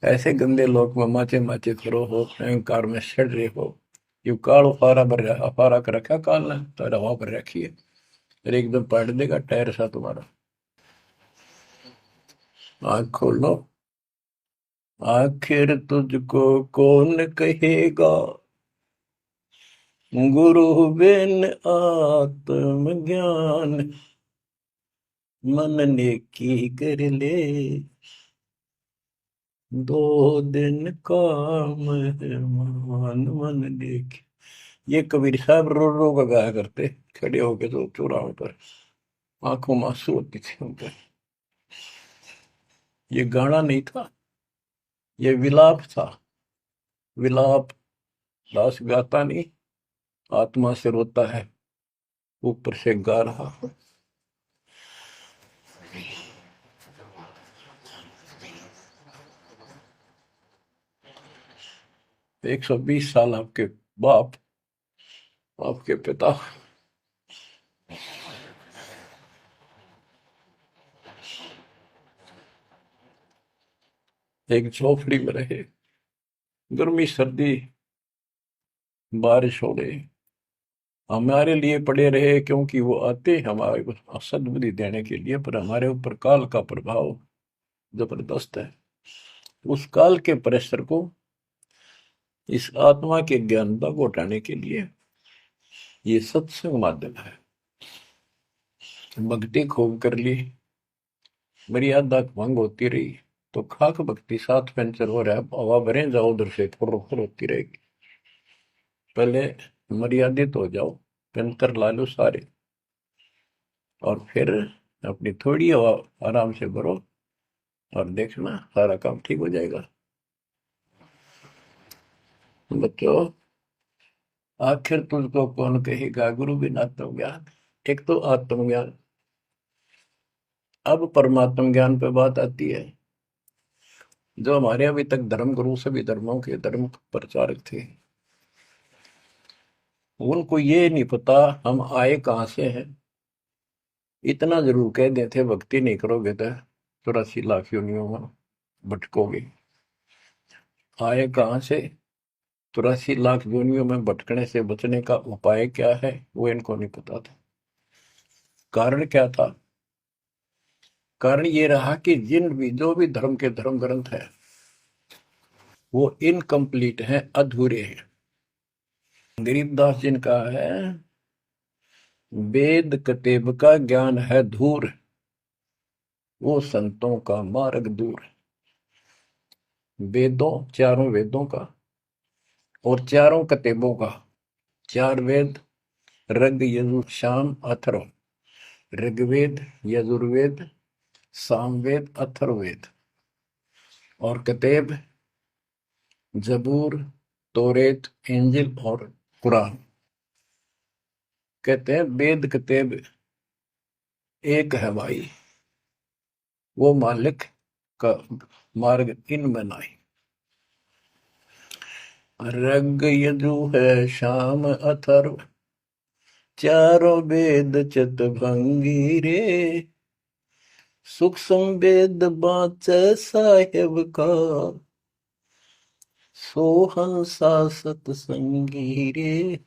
S1: ऐसे गंदे लोक में माचे माचे खड़ो हो, अहंकार में सड़ रहे हो। यू काल अपारा कर रखा काल ने, तो हवा पर रखी है, फिर एकदम पलट देगा टायर सा तुम्हारा। आँख खोल लो, आखिर तुझको कौन कहेगा, गुरु बिन आत्मज्ञान, मन ने की कर ले, 2 दिन का मेहमान, मन ने की। ये कबीर साहब रो रो का गाया करते, खड़े होके तो चौराहों पर, आंखों में आंसू होती थी उनके। ये गाना नहीं था, ये विलाप था। विलाप दास गाता नहीं, आत्मा से रोता है, ऊपर से गा रहा। 120 साल आपके बाप, आपके पिता एक झोपड़ी में रहे, गर्मी सर्दी बारिश हो गई, हमारे लिए पड़े रहे, क्योंकि वो आते हमारे को सद्बुद्धि देने के लिए, पर हमारे ऊपर काल का प्रभाव जबरदस्त है। उस काल के प्रेशर को इस आत्मा के ज्ञानता को उठाने के लिए ये सत्संग माध्यम है। भक्ति खूब कर ली, मर्यादा भंग होती रही तो खाक भक्ति साथ पंचर हो रहा है, हवा भरे जाओ उधर से फुर फुर होती रहेगी। पहले मर्यादित हो जाओ, पंचर ला लो सारे, और फिर अपनी थोड़ी हवा आराम से भरो और देखना सारा काम ठीक हो जाएगा। बच्चों, आखिर तुझको कौन कहेगा गुरु बिन आत्मज्ञान। एक तो आत्मज्ञान, अब परमात्म ज्ञान पे बात आती है। जो हमारे अभी तक धर्म गुरु सभी धर्मों के धर्म प्रचारक थे, उनको ये नहीं पता हम आए कहां से हैं। इतना जरूर कह देते भक्ति नहीं करोगे तो 84 लाख योनियों में भटकोगे। आए कहां से, 84 लाख योनियों में भटकने से बचने का उपाय क्या है, वो इनको नहीं पता था। कारण क्या था? कारण ये रहा कि जो भी धर्म के धर्म ग्रंथ है वो इनकम्प्लीट हैं, अधूरे हैं। गरीबदास जिनका है, वेद कतेब का ज्ञान है धूर, वो संतों का मार्ग दूर। वेदों, चारों वेदों का और चारों कतेबों का, 4 वेद ऋग यजुर शाम अथर्व, ऋग्वेद यजुर्वेद सामवेद अथर्ववेद, और कतेब जबूर तोरेत इंजिल और कुरान। कहते हैं वेद कतेब एक है भाई, वो मालिक का मार्ग इनमें नहीं। ऋग यजु है शाम अथर्व, चारों वेद चितभंगी रे, सूक्ष्म वेद बाँचे साहेब का, सोहंसा सतसंगी रे,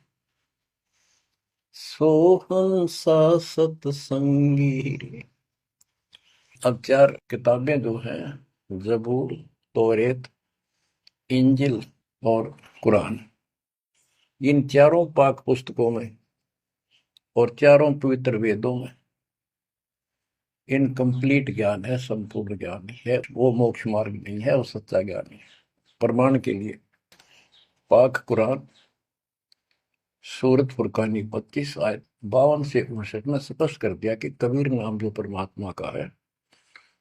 S1: सोहंसा सतसंगी रे। अब 4 किताबें जो हैं, जबूर तौरेत इंजिल और कुरान, इन चारों पाक पुस्तकों में और चारों पवित्र वेदों में इनकम्प्लीट ज्ञान है, संपूर्ण ज्ञान है, वो मोक्ष मार्ग नहीं है, वो सच्चा ज्ञान है। प्रमाण के लिए पाक कुरान सूरत फुरकानी 25 आयत 52 से 59 में स्पष्ट कर दिया कि कबीर नाम जो परमात्मा का है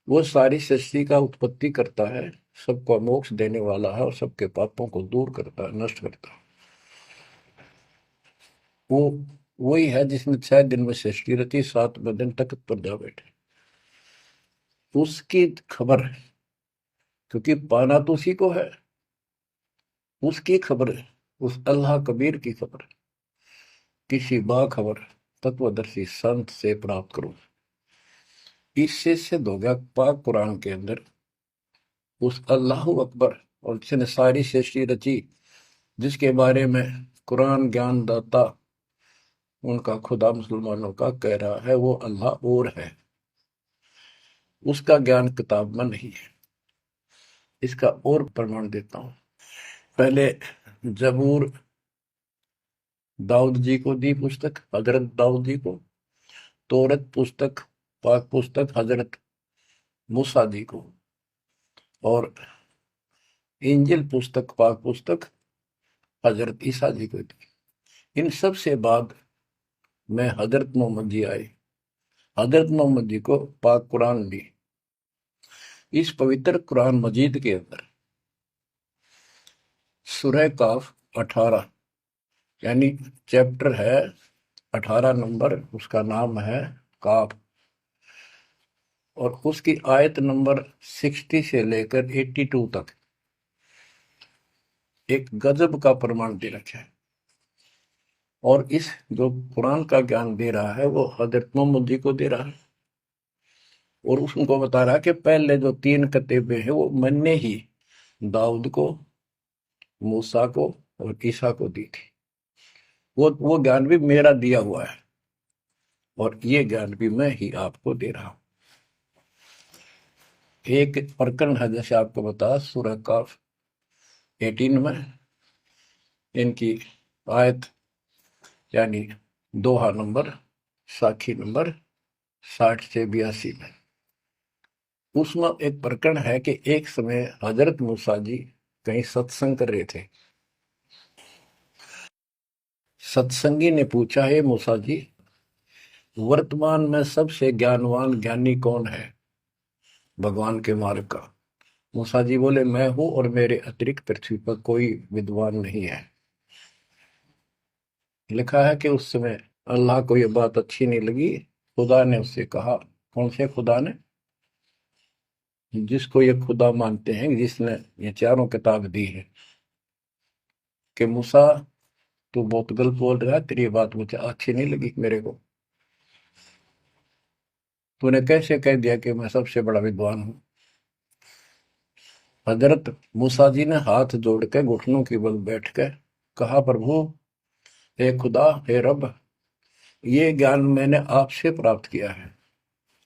S1: वो सारी सृष्टि का उत्पत्ति करता है, सबको मोक्ष देने वाला है और सबके पापों को दूर करता है, नष्ट करता है। वो वही है जिसने 6 दिन में सृष्टि रची, 7वें दिन तख्त पर जा बैठे। उसकी खबर है, क्योंकि पाना तो उसी को है, उसकी खबर है, उस अल्लाह कबीर की खबर है। किसी बाखबर तत्वदर्शी संत से प्राप्त करो। इससे सिद्ध हो गया पाक कुरान के अंदर उस अल्लाह अकबर और जिसने सारी सृष्टि रची, जिसके बारे में कुरान ज्ञान दाता उनका खुदा मुसलमानों का कह रहा है वो अल्लाह और है, उसका ज्ञान किताब में नहीं है। इसका और प्रमाण देता हूं। पहले जबूर दाऊद जी को दी पुस्तक, हजरत दाऊद जी को। तौरत पुस्तक, पाक पुस्तक हजरत मूसा जी को। और इंजिल पुस्तक, पाक पुस्तक हजरत ईसा जी को दी। इन सब से बाद में हजरत मोहम्मद जी आए, हजरत मोहम्मद जी को पाक कुरान दी। इस पवित्र कुरान मजीद के अंदर सूरह काफ 18 यानी चैप्टर है 18 नंबर, उसका नाम है काफ, और उसकी आयत नंबर 60 से लेकर 82 तक एक गजब का प्रमाण दे रखा है। और इस जो कुरान का ज्ञान दे रहा है वो हजरत मोहम्मद जी को दे रहा है, और उसको बता रहा है कि पहले जो 3 किताबें हैं वो मैंने ही दाऊद को, मूसा को और ईसा को दी थी। वो ज्ञान भी मेरा दिया हुआ है, और ये ज्ञान भी मैं ही आपको दे रहा हूं। एक प्रकरण है, जैसे आपको बता सूरह काफ 18 में इनकी आयत यानी दोहा नंबर साखी नंबर 60 से 82 में। उसमें एक प्रकरण है कि एक समय हजरत मूसा जी कहीं सत्संग कर रहे थे। सत्संगी ने पूछा, है मूसा जी, वर्तमान में सबसे ज्ञानवान ज्ञानी कौन है भगवान के मार्ग का? मूसा जी बोले, मैं हूं और मेरे अतिरिक्त पृथ्वी पर कोई विद्वान नहीं है। लिखा है कि उस समय अल्लाह को यह बात अच्छी नहीं लगी। खुदा ने उससे कहा, कौन से खुदा ने? जिसको ये खुदा मानते हैं, जिसने ये चारों किताब दी है, कि मूसा तू बहुत गलत बोल रहा है, तेरी बात मुझे अच्छी नहीं लगी। मेरे को तूने कैसे कह दिया कि मैं सबसे बड़ा विद्वान हूं? हजरत मूसा जी ने हाथ जोड़ के घुटनों की बल बैठ के कहा, प्रभु, हे खुदा, हे रब, ये ज्ञान मैंने आपसे प्राप्त किया है।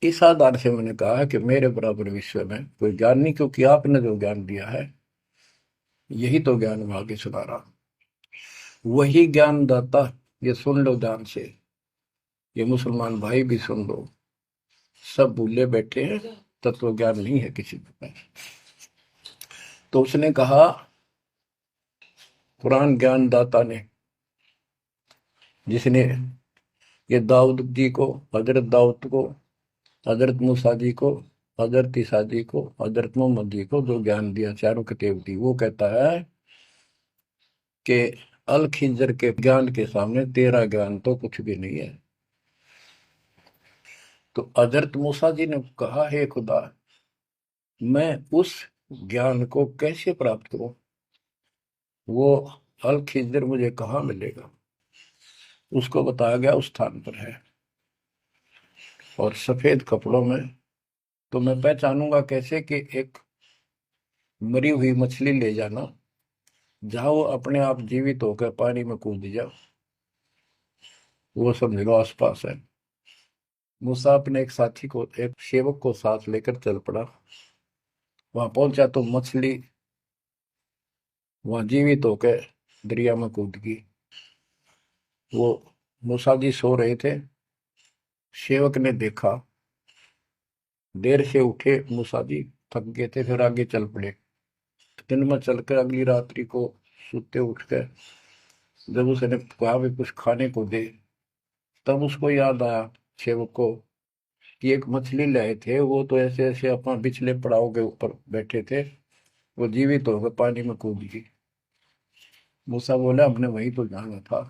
S1: इस आधार से मैंने कहा है कि मेरे बराबर विश्व में कोई ज्ञान नहीं, क्योंकि आपने जो ज्ञान दिया है यही तो ज्ञान मैं आगे सुना रहा हूं। वही ज्ञान दाता, ये सुन लो ध्यान से, ये मुसलमान भाई भी सुन लो, सब भूले बैठे हैं, तत्व ज्ञान नहीं है किसी के पास। तो उसने कहा, कुरान ज्ञान दाता ने, जिसने ये दाऊद जी को, हजरत दाऊद को, हजरत मूसा जी को, हजरत ईसा जी को, हजरत मोहम्मद जी को जो ज्ञान दिया, चारों किताब दी, वो कहता है कि अल खिंजर के ज्ञान के सामने तेरा ज्ञान तो कुछ भी नहीं है। तो हजरत मूसा जी ने कहा, हे खुदा, मैं उस ज्ञान को कैसे प्राप्त करूं? वो अल खिंजर मुझे कहाँ मिलेगा? उसको बताया गया उस स्थान पर है, और सफेद कपड़ों में। तो मैं पहचानूंगा कैसे कि एक मरी हुई मछली ले जाना, जहां वो अपने आप जीवित होकर पानी में कूद जाओ, वो समझ लो आसपास है। मूसा अपने एक साथी को, एक सेवक को साथ लेकर चल पड़ा। वहां पहुंचा तो मछली वहां जीवित होकर दरिया में कूद गई। वो मूसा जी सो रहे थे। सेवक ने देखा, देर से उठे मूसा जी, थक गए थे, फिर आगे चल पड़े। दिन में चलकर अगली रात्रि को सुते उठकर जब उसने कहा भी कुछ खाने को दे, तब उसको याद आया सेवक को कि एक मछली लाए थे, वो तो ऐसे ऐसे अपना पिछले पड़ाव के ऊपर बैठे थे, वो जीवित होकर पानी में कूद गई। मूसा बोला, हमने वही तो जाना था।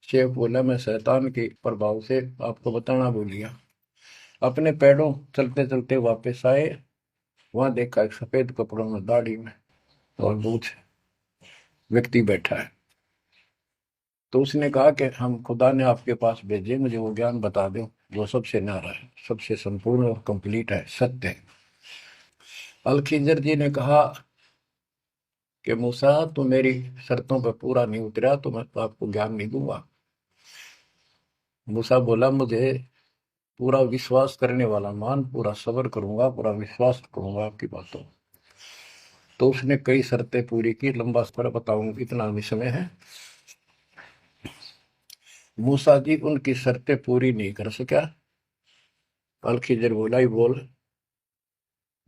S1: शेख बोला, मैं शैतान के प्रभाव से आपको बताना भूल गया। अपने पैरों चलते चलते वापस आए। वहां देखा एक सफेद कपड़ों में, दाढ़ी में और मूछ व्यक्ति बैठा है। तो उसने कहा कि हम खुदा ने आपके पास भेजे, मुझे वो ज्ञान बता दो जो सबसे न्यारा है, सबसे संपूर्ण और कंप्लीट है, सत्य है। अल खिंजर जी ने कहा कि मूसा, तो मेरी शर्तों पर पूरा नहीं उतरा तो मैं तो आपको ज्ञान नहीं दूंगा। मूसा बोला, मुझे पूरा विश्वास करने वाला मान, पूरा सब्र करूंगा, पूरा विश्वास करूंगा आपकी बातों। तो उसने कई शर्तें पूरी की, लंबा सफर बताऊंगा, इतना भी समय है। मूसा जी उनकी शर्तें पूरी नहीं कर सका। अल खिजर बोला, ही बोल।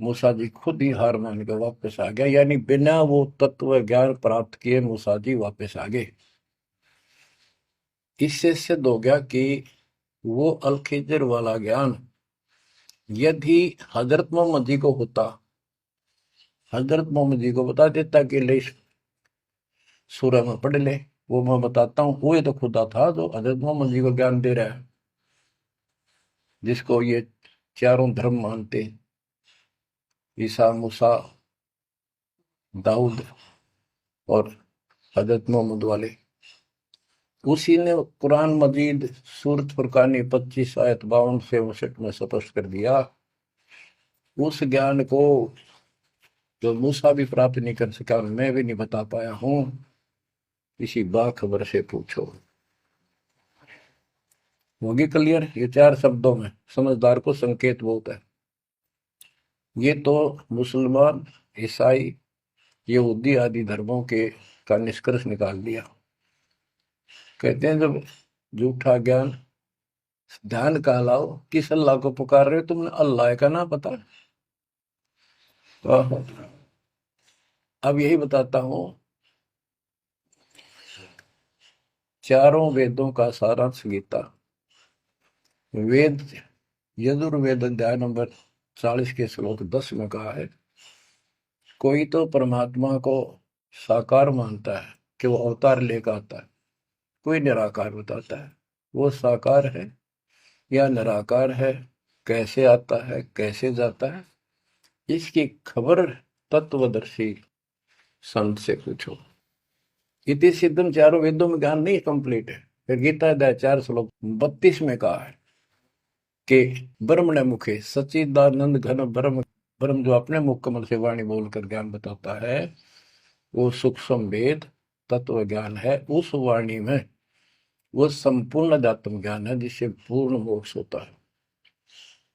S1: मूसा जी खुद ही हार मान कर वापस आ गया, यानी बिना वो तत्व ज्ञान प्राप्त किए मूसा जी वापस आ गए। इससे सिद्ध हो गया कि वो अल खिजर वाला ज्ञान यदि हजरत मोहम्मद जी को होता, हजरत मोहम्मद जी को बता देता कि ले सूरह में पढ़ ले, वो मैं बताता हूँ, वो ये तो खुदा था जो हजरत मोहम्मद जी को ज्ञान दे रहा है, जिसको ये चारों धर्म मानते हैं, ईसा, मूसा, दाऊद और हजरत मोहम्मद वाले। उसी ने कुरान मजीद सूरत फुरकानी 25 आयत 52 से 59 में स्पष्ट कर दिया। उस ज्ञान को जो मूसा भी प्राप्त नहीं कर सका, मैं भी नहीं बता पाया हूं, किसी बाखबर से पूछो। होगी क्लियर? ये 4 शब्दों में समझदार को संकेत बहुत है। ये तो मुसलमान, ईसाई, यहूदी आदि धर्मों के का निष्कर्ष निकाल दिया। कहते हैं जब झूठा ज्ञान ध्यान का लाओ, किस अल्लाह को पुकार रहे हो तुमने? अल्लाह का ना पता। अब यही बताता हूं, चारों वेदों का सारांश गीता। वेद यजुर्वेद अध्याय नंबर 40 के श्लोक 10 में कहा है, कोई तो परमात्मा को साकार मानता है कि वो अवतार लेकर आता है, कोई निराकार बताता है। वो साकार है या निराकार है, कैसे आता है कैसे जाता है, इसकी खबर तत्वदर्शी संत से पूछो। इति सिद्धम, चारों वेदों में ज्ञान नहीं कंप्लीट है। फिर गीता अध्याय 4 श्लोक 32 में कहा है कि ब्रह्म ने मुखे सच्चिदानंद घन ब्रह्म, ब्रह्म जो अपने मुख कमल से वाणी बोलकर ज्ञान बताता है, वो सूक्ष्म वेद तत्व ज्ञान है। उस वाणी में वो संपूर्ण अध्यात्म ज्ञान है जिससे पूर्ण मोक्ष होता है।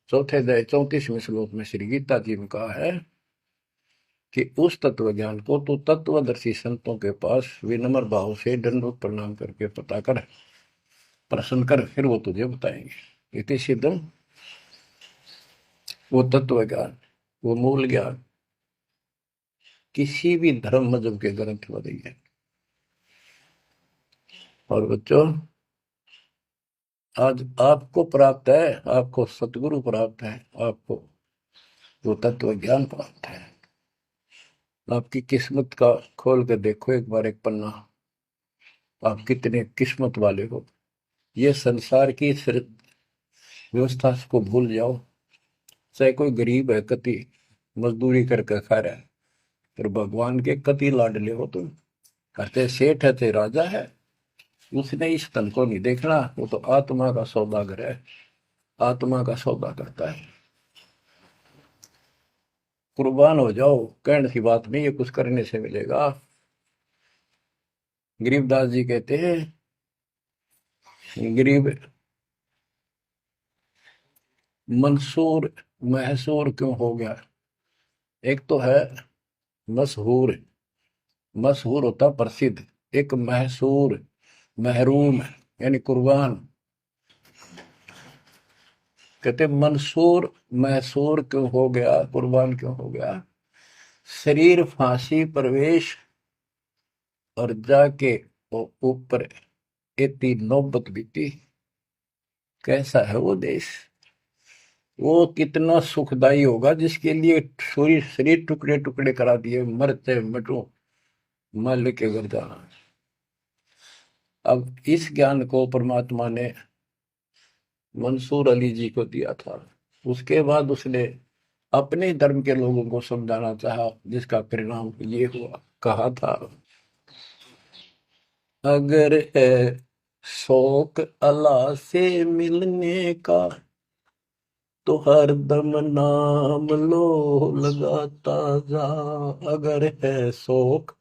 S1: चौथे अध्याय 34वें श्लोक में श्री गीता जी ने कहा है कि उस तत्व ज्ञान को तो तत्वदर्शी संतों के पास विनम्र भाव से दंडवत प्रणाम करके पता कर, प्रश्न कर, फिर वो तुझे बताएंगे। इति सिद्धम, वो तत्व ज्ञान, वो मूल ज्ञान किसी भी धर्म मजहब के ग्रंथ में नहीं है। और बच्चों, आज आपको प्राप्त है, आपको सतगुरु प्राप्त है, आपको वो तत्व ज्ञान प्राप्त है। आपकी किस्मत का खोल कर देखो एक बार एक पन्ना, आप कितने किस्मत वाले हो। ये संसार की व्यवस्था को भूल जाओ। चाहे कोई गरीब है, कति मजदूरी करके खा रहा है, पर भगवान के कति लाडले हो तुम। कहते सेठ है, ते राजा है, उसने इस तन को नहीं देखना, वो तो आत्मा का सौदागर है, आत्मा का सौदा करता है। कुर्बान हो जाओ, कहने की बात नहीं, ये कुछ करने से मिलेगा। गरीबदास जी कहते हैं, गरीब मंसूर महसूर क्यों हो गया? एक तो है मशहूर, मशहूर होता प्रसिद्ध, एक महसूर महरूम यानी कुर्बान। कहते मंसूर महसूर क्यों हो गया, कुर्बान क्यों हो गया? शरीर फांसी प्रवेश और जाके ऊपर इतनी नौबत बीती। कैसा है वो देश, वो कितना सुखदाई होगा जिसके लिए शरीर शरीर टुकड़े टुकड़े करा दिए, मरते मटो मल के घर जाना। अब इस ज्ञान को परमात्मा ने मंसूर अली जी को दिया था। उसके बाद उसने अपने धर्म के लोगों को समझाना चाहा, जिसका परिणाम ये हुआ। कहा था, अगर है शौक अल्लाह से मिलने का तो हर दम नाम लो लगाता जा। अगर है शौक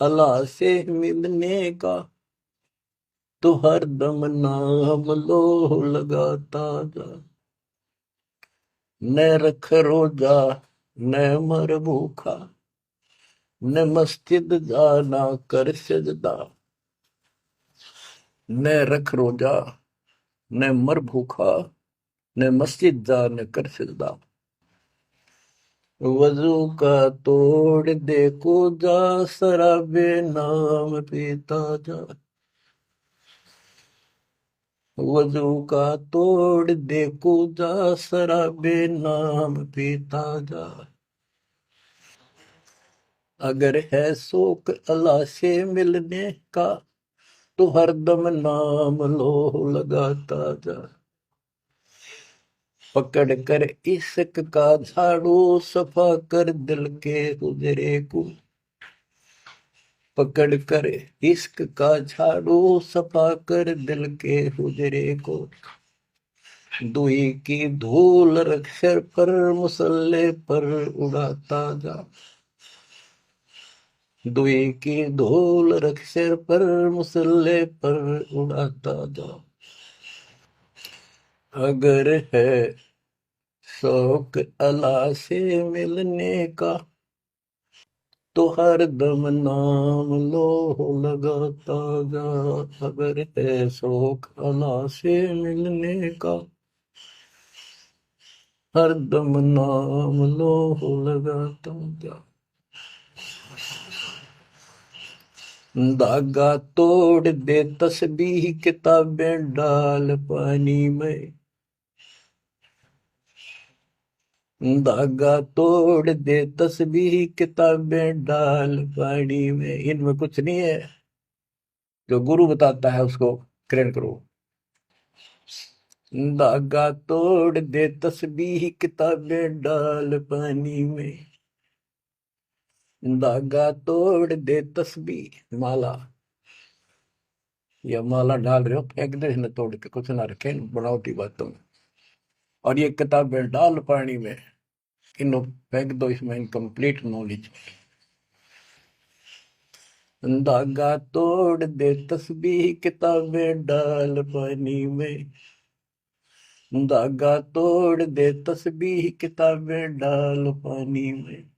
S1: अल्लाह से मिलने का तो हर दम नाम लो लगाता जा। न रख रोजा न मर भूखा, न मस्जिद जाना कर सजदा। न रख रोजा न मर भूखा, न मस्जिद जा न कर सजदा। वजू का तोड़ दे को जा, शराबे नाम पीता जा। वजू का तोड़ दे को जा, शराबे नाम पीता जा। अगर है शौक अल्लाह से मिलने का तो हरदम नाम लो लगाता जा। पकड़ कर इश्क का झाड़ू सफा कर दिल के हुजरे को। पकड़ कर इश्क का झाड़ू सफा कर दिल के हुजरे को। दुई की धूल रख सिर पर मुसल्ले पर उड़ाता जा। दुई की धूल रख सिर पर मुसल्ले पर उड़ाता जा। अगर है शौक अल्लाह से मिलने का तो हर दम नाम लो लगाता जा, अगर है शौक अल्लाह से मिलने का, हर दम नाम लो लगाता जा। धागा तोड़ दे तस्बीह किताबें डाल पानी में, धागा तोड़ दे तस्बीह किताबें डाल पानी में। इनमें कुछ नहीं है, जो गुरु बताता है उसको ग्रहण करो। धागा तोड़ दे तस्बीह किताबें डाल पानी में, धागा तोड़ दे तस्बीह माला, या माला डाल रहे हो फेंक दे न, तोड़ के कुछ ना रखे बनावटी बातों में। और ये किताबें डाल पानी में, इनको फेंक दो, इसमें इनकम्प्लीट नॉलेज। धागा तोड़ दे तस्बीह किताबें डाल पानी में, धागा तोड़ दे तस्बीह किताबें डाल पानी में।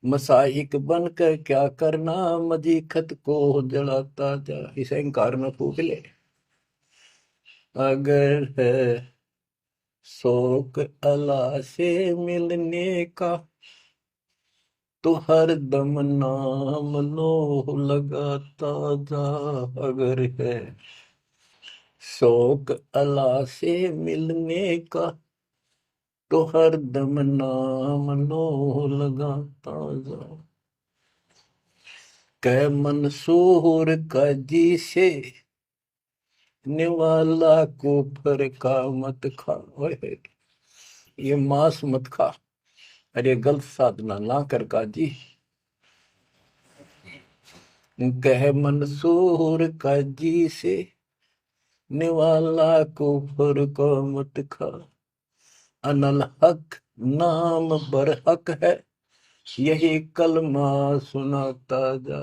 S1: मसाइक बनकर क्या करना, मजीखत को जलाता जा। इसे इंकार न फूक ले, अगर है शौक अल्लाह से मिलने का, तो हर दम नाम लो लगाता जा। अगर है शौक अल्लाह से मिलने का, तो हर दम नाम लो लगाता जा। कै मंसूर का जी से निवाला को फर का मत खा। ओए, ये मांस मत खा, अरे गलत साधना ना कर काजी। कह मंसूर का जी से निवाला को फर का मत खा। अनल हक नाम बर हक है, यही कलमा सुनाता जा।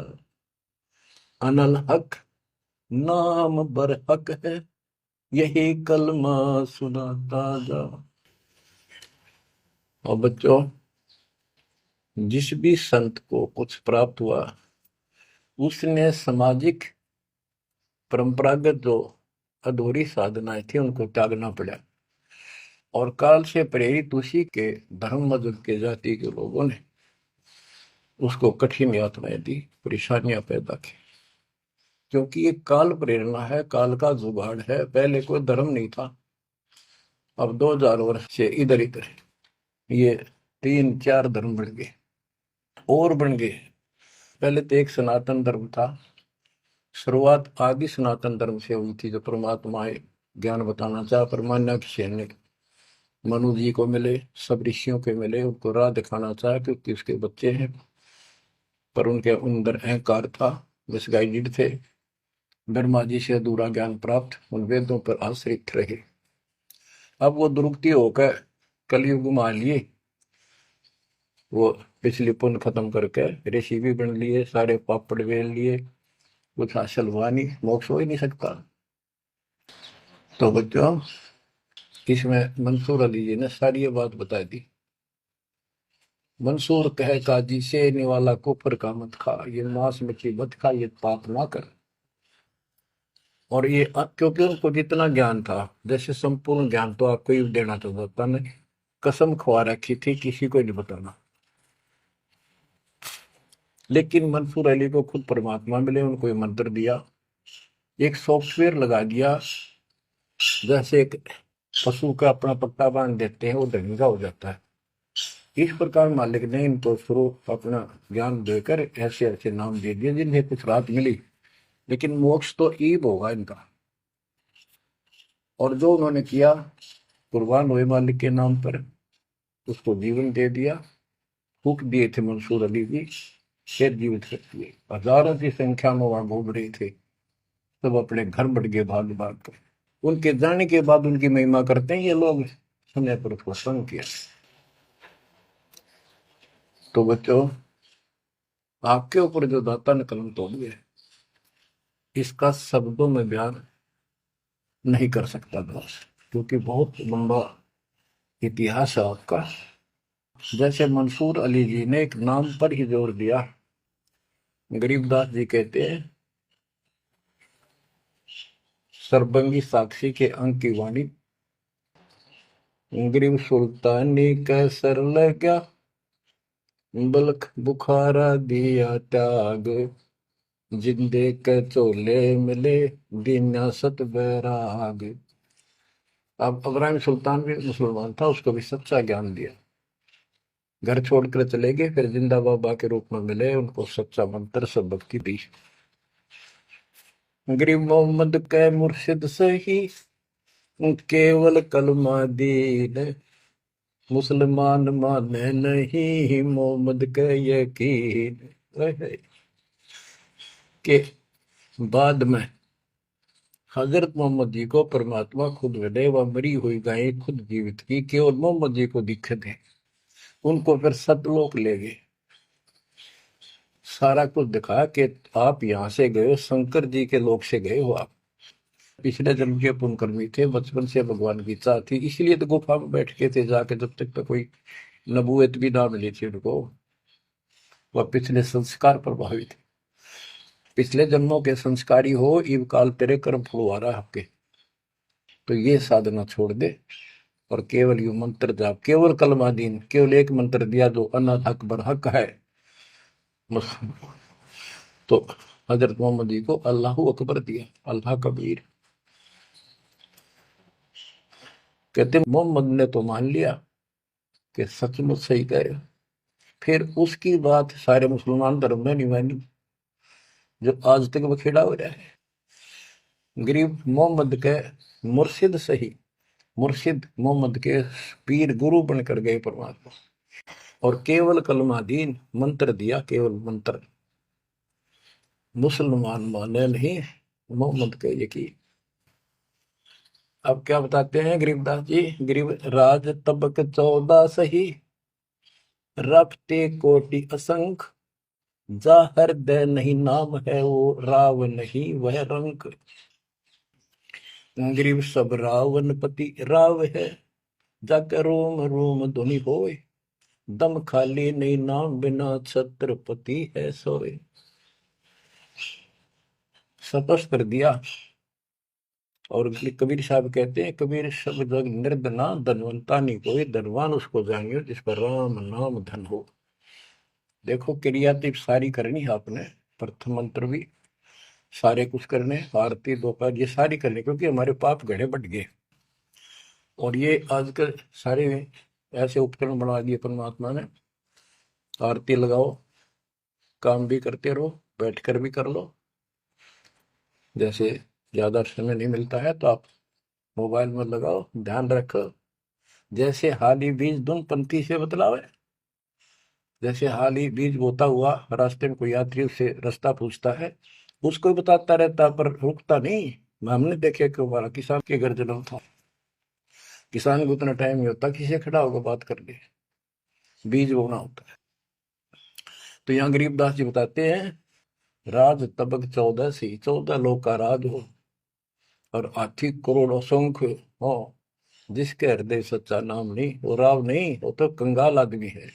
S1: अनल हक नाम बर हक है, यही कलमा सुनाता जा। और बच्चों, जिस भी संत को कुछ प्राप्त हुआ, उसने सामाजिक परंपरागत जो अधूरी साधनाएं थी उनको त्यागना पड़ा, और काल से प्रेरित उसी के धर्म मजहब के जाति के लोगों ने उसको कठिन यातनाएं दी, परेशानियां पैदा की। क्योंकि ये काल प्रेरणा है, काल का जुगाड़ है। पहले कोई धर्म नहीं था, अब 2000 वर्ष से इधर इधर ये 3-4 धर्म बढ़ गए और बन गए। पहले तो एक सनातन धर्म था, शुरुआत आदि सनातन धर्म से हुई थी, जो परमात्मा ज्ञान बताना चाहा। परमान्या किसी ने मनु जी को मिले, सब ऋषियों के मिले, उनको राह दिखाना चाहा क्योंकि उसके बच्चे हैं, पर उनके अंदर अहंकार था, मिसगाइडेड थे। ब्रह्मा जी से अधूरा ज्ञान प्राप्त, उन वेदों पर आश्रित रहे। अब वो दुरुक्ति होकर कलयुग में आ लिए, वो पिछली पुण्य खत्म करके ऋषि भी बन लिए, सारे पापड़ बेल लिए, कुछ हासिल हुआ नहीं, मोक्ष हो ही नहीं सकता। तो बच्चों, इसमें मंसूर अली जी ने सारी ये बात बता दी। मंसूर कहे काजी से निवाला कुफर का मत खा, ये मांस मछली मत खा, ये पाप ना कर। और ये क्योंकि उनको जितना ज्ञान था, जैसे संपूर्ण ज्ञान तो आपको ही देना चाहता था, ने कसम खवा रखी थी किसी को नहीं बताना। लेकिन मंसूर अली को खुद परमात्मा मिले, उनको ये मंत्र दिया, एक सॉफ्टवेयर लगा दिया, जैसे एक पशु का अपना पट्टा बांध देते हैं, वो ढंगा हो जाता है। इस प्रकार मालिक ने इनको शुरू अपना ज्ञान देकर ऐसे ऐसे नाम दे दिए जिन्हें कुछ राहत मिली, लेकिन मोक्ष तो ईब होगा इनका। और जो उन्होंने किया, कुर्बान हुए मालिक के नाम पर, उसको जीवन दे दिया। फूक दिए थे मंसूर अली जी, फिर जीवित कर दिए। हजारों की संख्या में वहां घूम रहे थे, सब अपने घर बढ़ गए भाग भाग कर। उनके जाने के बाद उनकी महिमा करते हैं ये लोग, समय पर उसको संग किया। तो बच्चों, आपके ऊपर जो दाता ने कलम तोड़ दिया, इसका शब्दों में बयान नहीं कर सकता दोस्त, क्योंकि बहुत लंबा इतिहास है आपका। जैसे मंसूर अली जी ने एक नाम पर ही जोर दिया। गरीबदास जी कहते हैं, सरबंगी साक्षी के अंक की वाणी, गरीब सुल्तानी का सर लगा, बल्क बुखारा दिया त्याग, जिंदे के चोले मिले, दीना सत बैराग। अब इब्राहिम सुल्तान भी मुसलमान था, उसको भी सच्चा ज्ञान दिया। घर छोड़कर चले गए, फिर जिंदा बाबा के रूप में मिले, उनको सच्चा मंत्र सब भक्ति दी। गरीब मोहम्मद के मुर्शिद सही, केवल कलमा दीन, मुसलमान माने नहीं, मोहम्मद के यकीन। के बाद में हजरत मोहम्मद जी को परमात्मा खुद मिले, वह मरी हुई गायें खुद जीवित की, केवल मोहम्मद जी को दिखे थे। उनको फिर सतलोक ले गए, सारा कुछ दिखाया कि आप यहाँ से गए हो, शंकर जी के लोक से गए हो आप। पिछले जन्म के पुण्यकर्मी थे, बचपन से भगवान की इच्छा थी, इसलिए तो गुफा में बैठ के थे जाके, जब तक तो कोई नबूवत भी ना मिली थी उनको। वह पिछले संस्कार प्रभावित थे। पिछले जन्मों के संस्कारी हो, इव काल तेरे कर्म फुलवा रहा आपके, तो ये साधना छोड़ दे और केवल यू मंत्र जाप, केवल कलमा दीन, केवल एक मंत्र दिया जो अनाथ हक बर हक है। तो हजरत मोहम्मद जी को अल्लाह अकबर दिया, अल्लाह कबीर। कहते मोहम्मद ने तो मान लिया कि सचमुच सही कहे, फिर उसकी बात सारे मुसलमान धर्म में नहीं मानी, जो आज तक बखेड़ा हो रहा है। गरीब मोहम्मद के मुर्शिद सही, मुर्शिद मोहम्मद के पीर गुरु बनकर गए परमात्मा, और केवल कलमा दीन मंत्र दिया, केवल मंत्र। मुसलमान माने नहीं, मोहम्मद के यकीन। अब क्या बताते हैं गरीबदास जी, गरीब राज तबक 14 सही, रफ्ते कोटि असंख, जा हृदय नहीं नाम है वो, राव नहीं वह रंक। गरीब सब रावण पति राव है, जाकर रोम रोम धुनि होए, दम खाली नहीं नाम बिना छत्रपति है सोए। स्पष्ट कर दिया। और कबीर साहब कहते हैं, कबीर सब जग निर्धना, धनवंता नहीं कोई, धनवान उसको जानियो जिस पर राम नाम धन हो। देखो क्रिया तो सारी करनी है आपने, प्रथम मंत्र भी सारे कुछ करने, आरती दोपहर ये सारी करनी, क्योंकि हमारे पाप घड़े बढ़ गए। और ये आजकल सारे ऐसे उपकरण बना दिए परमात्मा ने, आरती लगाओ, काम भी करते रहो, बैठकर भी कर लो। जैसे ज्यादा समय नहीं मिलता है तो आप मोबाइल में लगाओ, ध्यान रखो। जैसे हाली बीज धुन पंथी से बतलावे, जैसे हाली बीज बोता हुआ रास्ते में कोई यात्री उससे रास्ता पूछता है, उसको बताता रहता पर रुकता नहीं। हमने देखे कि हमारा किसान के घर जन्म था, किसान को उतना टाइम नहीं होता किसी से खड़ा होकर बात कर ले, बीज बोना होता है। तो यहाँ गरीबदास जी बताते हैं, राज तबक 14 सी, 14 लोग का राज हो, और हाथी करोड़ असंख्य हो, जिसके हृदय सच्चा नाम नहीं, वो राव नहीं, वो तो कंगाल आदमी है।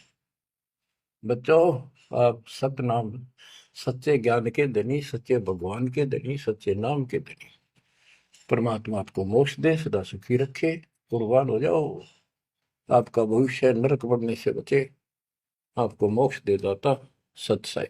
S1: बच्चों, आप सतनाम, सच्चे ज्ञान के धनी, सच्चे भगवान के धनी, सच्चे नाम के धनी। परमात्मा आपको मोक्ष दे, सदा सुखी रखे, कुर्बान हो जाओ, आपका भविष्य नरक बढ़ने से बचे, आपको मोक्ष दे दाता सत साई।